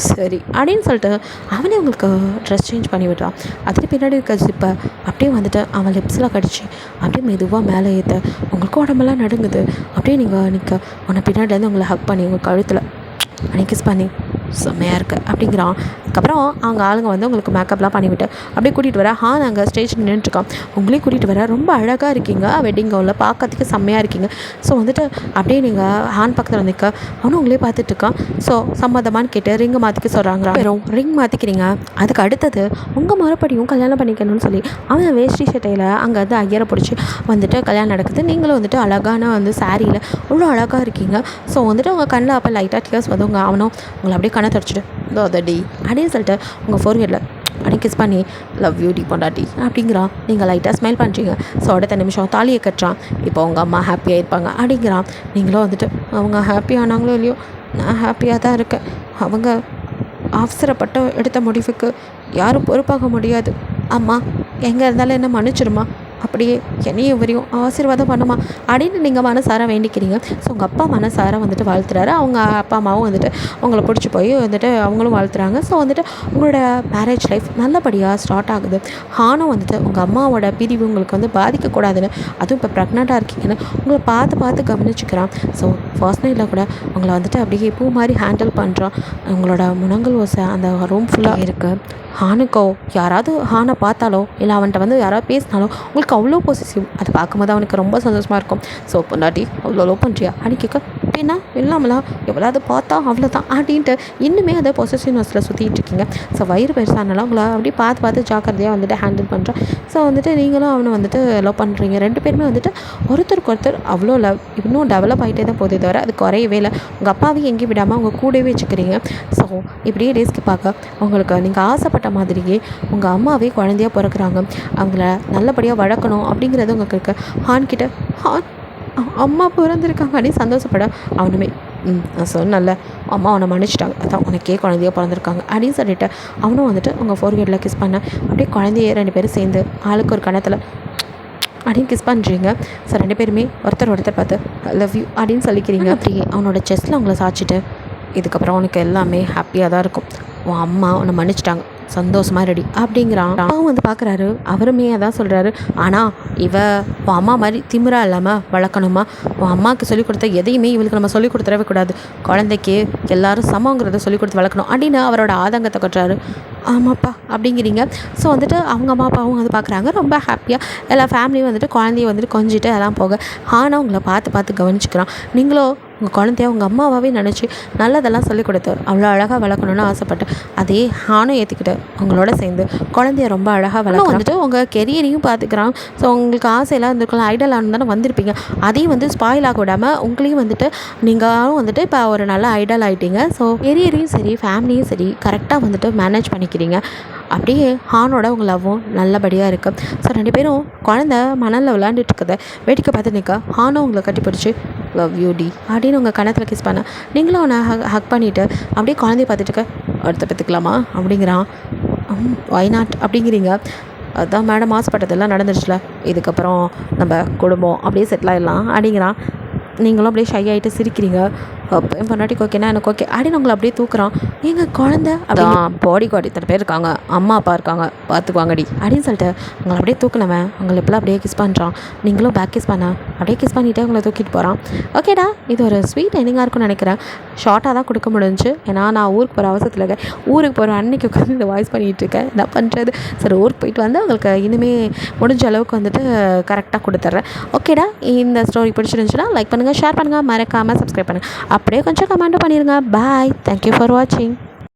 சரி அப்படின்னு சொல்லிட்டு அவனே உங்களுக்கு ட்ரெஸ் சேஞ்ச் பண்ணி விட்டான். அதுக்கு பின்னாடி இருக்க ஜிப்பை அப்படியே வந்துட்டு அவன் லிப்ஸில் கடிச்சு அப்படியே மெதுவாக மேலே ஏற்ற உங்களுக்கு உடம்பெல்லாம் நடுங்குது. அப்படியே நீங்கள் நிற்க உன்னை பின்னாடிலேருந்து உங்களை ஹக் பண்ணி உங்கள் கழுத்தில் அன்னைக்கு கிஸ் பண்ணி செம்மையாக இருக்குது அப்படிங்கிறான். அதுக்கப்புறம் அவங்க ஆளுங்க வந்து உங்களுக்கு மேக்கப்லாம் பண்ணிவிட்டு அப்படியே கூட்டிகிட்டு வர. ஹான் அங்கே ஸ்டேஜ் நின்றுட்டுருக்கான். உங்களையும் கூட்டிகிட்டு வர. ரொம்ப அழகாக இருக்கீங்க, வெட்டிங் கவுனில் பார்க்கறதுக்கு செம்மையாக இருக்கீங்க. ஸோ வந்துட்டு அப்படியே நீங்கள் ஹான் பக்கத்தில் நிற்க அவனும் உங்களே பார்த்துட்ருக்கான். ஸோ சம்மதமானு கேட்டு ரிங்கை மாற்றிக்க சொல்கிறாங்க. வெறும் ரிங் மாற்றிக்கிறீங்க. அதுக்கு அடுத்தது உங்கள் மறுபடியும் கல்யாணம் பண்ணிக்கணும்னு சொல்லி அவன் வேஷ்டி சட்டையில் அங்கே வந்து ஐயரை பிடிச்சி வந்துட்டு கல்யாணம் நடக்குது. நீங்களும் வந்துட்டு அழகான வந்து சாரியில் அவ்வளோ அழகாக இருக்கீங்க. ஸோ வந்துட்டு உங்கள் கண்ணில் அப்போ லைட்டாக டியர்ஸ் வந்து அவனும் உங்களை அப்படியே கண்ணை தொடச்சிட்டு தோதடி அப்படின்னு சொல்லிட்டு உங்கள் ஃபோர்ஹெட்டில் அப்படியே கிஸ் பண்ணி லவ் யூ டி பொண்டாட்டி அப்படிங்கிறான். நீங்கள் லைட்டாக ஸ்மைல் பண்ணுறீங்க. ஸோ அடுத்த நிமிஷம் தாலியை கட்டுறான். இப்போ உங்கள் அம்மா ஹாப்பியாக இருப்பாங்க அப்படிங்கிறான். நீங்களும் வந்துட்டு அவங்க ஹாப்பி ஆனாங்களோ இல்லையோ நான் ஹாப்பியாக தான் இருக்கேன். அவங்க அவசரப்பட்ட எடுத்த முடிவுக்கு யாரும் பொறுப்பாக முடியாது. அம்மா எங்கே இருந்தாலும் என்ன மன்னிச்சிருமா, அப்படியே என்னையும் இவரையும் ஆசீர்வாதம் பண்ணுமா அப்படின்னு நீங்கள் மனசார வேண்டிக்கிறீங்க. ஸோ உங்கள் அப்பா மனசார வந்துட்டு வாழ்த்துறாரு. அவங்க அப்பா அம்மாவும் வந்துட்டு அவங்கள பிடிச்சி போய் வந்துட்டு அவங்களும் வாழ்த்துறாங்க. ஸோ வந்துட்டு உங்களோட மேரேஜ் லைஃப் நல்லபடியாக ஸ்டார்ட் ஆகுது. ஹானும் வந்துட்டு உங்கள் அம்மாவோட பிரிவு உங்களுக்கு வந்து பாதிக்கக்கூடாதுன்னு, அதுவும் இப்போ ப்ரெக்னெண்ட்டாக இருக்கீங்கன்னு உங்களை பார்த்து பார்த்து கவனிச்சுக்கிறான். ஸோ ஃபர்ஸ்ட் நைட்டில் கூட உங்களை வந்துட்டு அப்படியே பூ மாதிரி ஹேண்டில் பண்ணுறான். உங்களோட முனங்கல் ஓசை அந்த ரூம் ஃபுல்லாக இருக்குது. ஹானுக்கோ யாராவது ஹானை பார்த்தாலோ இல்லை அவன்கிட்ட வந்து யாராவது பேசினாலோ உங்களுக்கு அவ்வளோ பொசிசிவ். அதை பார்க்கும்போது அவனுக்கு ரொம்ப சந்தோஷமாக இருக்கும். ஸோ பொண்டாட்டி அவ்வளோ லவ் பண்ணுறியா அப்படின்னு கேட்க, என்ன இல்லாமலா எவ்வளோது பார்த்தா அவ்வளோதான் அப்படின்ட்டு இன்னுமே அதை பொசிசிவ்னஸில் சுற்றிட்டு இருக்கீங்க. ஸோ வயிறு பெருசானாலும் உங்களை அப்படியே பார்த்து பார்த்து ஜாக்கிரதையாக வந்துட்டு ஹேண்டில் பண்ணுறான். ஸோ வந்துட்டு நீங்களும் அவனை வந்துட்டு லவ் பண்ணுறீங்க. 2 பேருமே வந்துட்டு ஒருத்தருக்கு ஒருத்தர் அவ்வளோ லவ் இன்னும் டெவலப் ஆகிட்டே தான் போதே தவிர அது குறையவே இல்லை. உங்கள் அப்பாவையும் எங்கேயும் விடாமல் அவங்க கூடவே வச்சுக்கிறீங்க. ஸோ இப்படியே டேஸ்க்கு பார்க்க உங்களுக்கு நீங்கள் ஆசைப்பட்ட மாதிரியே உங்கள் அம்மாவே குழந்தையாக பிறக்கிறாங்க. அவங்கள நல்லபடியாக வளர்க்கணும் அப்படிங்கிறது உங்களுக்கு ஹான்கிட்ட ஹான் அம்மா பிறந்திருக்காங்க அப்படின்னு சந்தோஷப்பட அவனுமே நான் சொன்னல அம்மா அவனை மன்னிச்சிட்டாங்க, அதான் உனக்கே குழந்தையாக பிறந்திருக்காங்க அப்படின்னு சொல்லிட்டு அவனும் வந்துட்டு உங்கள் ஃபோர்ஹெட்டில் கிஸ் பண்ண அப்படியே குழந்தைய 2 பேரும் சேர்ந்து ஆளுக்கு ஒரு கணத்தில் அப்படின்னு கிஸ் பண்ணுறீங்க. ஸோ 2 பேருமே ஒருத்தர் பார்த்து லவ் யூ அப்படின்னு சொல்லிக்கிறீங்க. அப்படியே அவனோட செஸ்ட்டில் அவங்கள சாய்ச்சிட்டு இதுக்கப்புறம் அவனுக்கு எல்லாமே ஹாப்பியாக தான் இருக்கும். உன் அம்மா உன்னை மன்னிச்சிட்டாங்க, சந்தோஷமாக ரெடி அப்படிங்கிறான். அப்பாவும் வந்து பார்க்குறாரு, அவருமே அதான் சொல்கிறாரு. ஆனால் உன் அம்மா மாதிரி திமிரா இல்லாமல் வளர்க்கணுமா? உன் அம்மாவுக்கு சொல்லிக் கொடுத்த எதையுமே இவளுக்கு நம்ம சொல்லிக் கொடுத்துடவே கூடாது. குழந்தைக்கு எல்லாரும் சமங்கிறத சொல்லிக் கொடுத்து வளர்க்கணும் அப்படின்னு அவரோட ஆதங்கத்தை கொட்டுறாரு. ஆமாப்பா அப்படிங்கிறீங்க. ஸோ வந்துட்டு அவங்க அம்மா அப்பாவும் வந்து பார்க்குறாங்க. ரொம்ப ஹாப்பியாக எல்லா ஃபேமிலியும் வந்துட்டு குழந்தைய வந்துட்டு கொஞ்சிட்டு எல்லாம் போக ஆனால் உங்களை பார்த்து கவனிச்சுக்கிறான். நீங்களும் உங்கள் குழந்தைய உங்கள் அம்மாவாகவே நினச்சி நல்லதெல்லாம் சொல்லிக் கொடுத்தார். அவ்வளோ அழகாக வளர்க்கணுன்னு ஆசைப்பட்டு அதே ஹானும் ஏற்றுக்கிட்டு உங்களோட சேர்ந்து குழந்தைய ரொம்ப அழகாக வளர்க்க வந்துட்டு உங்கள் கெரியரையும் பார்த்துக்கிறான். ஸோ உங்களுக்கு ஆசையெல்லாம் இருந்திருக்கலாம், ஐடல் ஆனு தானே வந்திருப்பீங்க. அதையும் வந்து ஸ்பாயில் ஆக விடாமல் உங்களையும் வந்துட்டு நீங்களும் வந்துட்டு இப்போ ஒரு நல்ல ஐடல் ஆகிட்டீங்க. ஸோ கெரியரையும் சரி ஃபேமிலியும் சரி கரெக்டாக வந்துட்டு மேனேஜ் பண்ணிக்கிறீங்க. அப்படியே ஹானோட உங்கள் லவ்வும் நல்லபடியாக இருக்குது. ஸோ 2 பேரும் குழந்த மணலில் விளையாண்டுட்டு இருக்கதை வேடிக்கை பார்த்து நிற்க ஹானும் உங்களை கட்டிப்பிடிச்சி லவ் யூ டி அப்படின்னு உங்கள் கணத்தில் கிஸ் பண்ண நீங்களும் அவனை ஹக் பண்ணிவிட்டு அப்படியே குழந்தைய பார்த்துட்டு இருக்க அடுத்த பார்த்துக்கலாமா அப்படிங்கிறான். ஒய் நாட் அப்படிங்கிறீங்க. அதுதான் மேடம் ஆசைப்பட்டதெல்லாம் நடந்துருச்சுல, இதுக்கப்புறம் நம்ம குடும்பம் அப்படியே செட்டில் ஆகிடலாம் அப்படிங்கிறான். நீங்களும் அப்படியே ஷை ஆகிட்டு சிரிக்கிறீங்க. என் பொண்டாட்டிக்கு ஓகேனா எனக்கு ஓகே அப்படின்னு உங்களை அப்படியே தூக்குறான். எங்கள் குழந்தை அப்படிதான் பாடி கார்டு இத்தனை பேர் இருக்காங்க, அம்மா அப்பா இருக்காங்க, பார்த்துக்குவாங்கடி அப்படின்னு சொல்லிட்டு உங்களை அப்படியே தூக்கினவன் உங்களை இப்போலாம் அப்படியே கிஸ் பண்ணுறான். நீங்களும் பேக் கிஸ் பண்ண அப்படியே கிஸ் பண்ணிவிட்டு உங்களை தூக்கிட்டு போகிறான். ஓகேடா, இது ஒரு ஸ்வீட் எண்டிங்காக இருக்கும்னு நினைக்கிறேன். ஷார்ட்டாக தான் கொடுக்க முடிஞ்சு, ஏன்னா நான் ஊருக்கு போகிற அவசரத்தில் இருக்கேன். ஊருக்கு போகிற அன்னைக்கு உட்காந்து இந்த வாய்ஸ் பண்ணிகிட்டு இருக்கேன். என்ன பண்ணுறது, சரி ஊருக்கு போயிட்டு வந்து உங்களுக்கு இனிமேல் முடிஞ்ச அளவுக்கு வந்துட்டு கரெக்டாக கொடுத்துட்றேன். ஓகேடா, இந்த ஸ்டோரி பிடிச்சிருந்துச்சுன்னா லைக் பண்ணுங்கள், ஷேர் பண்ணுங்கள், மறக்காமல் சப்ஸ்கிரைப் பண்ணுங்கள். அப்படியே கொஞ்சம் கமெண்ட்டும் பண்ணிடுங்க. பாய், தேங்க்யூ ஃபார் வாட்சிங்.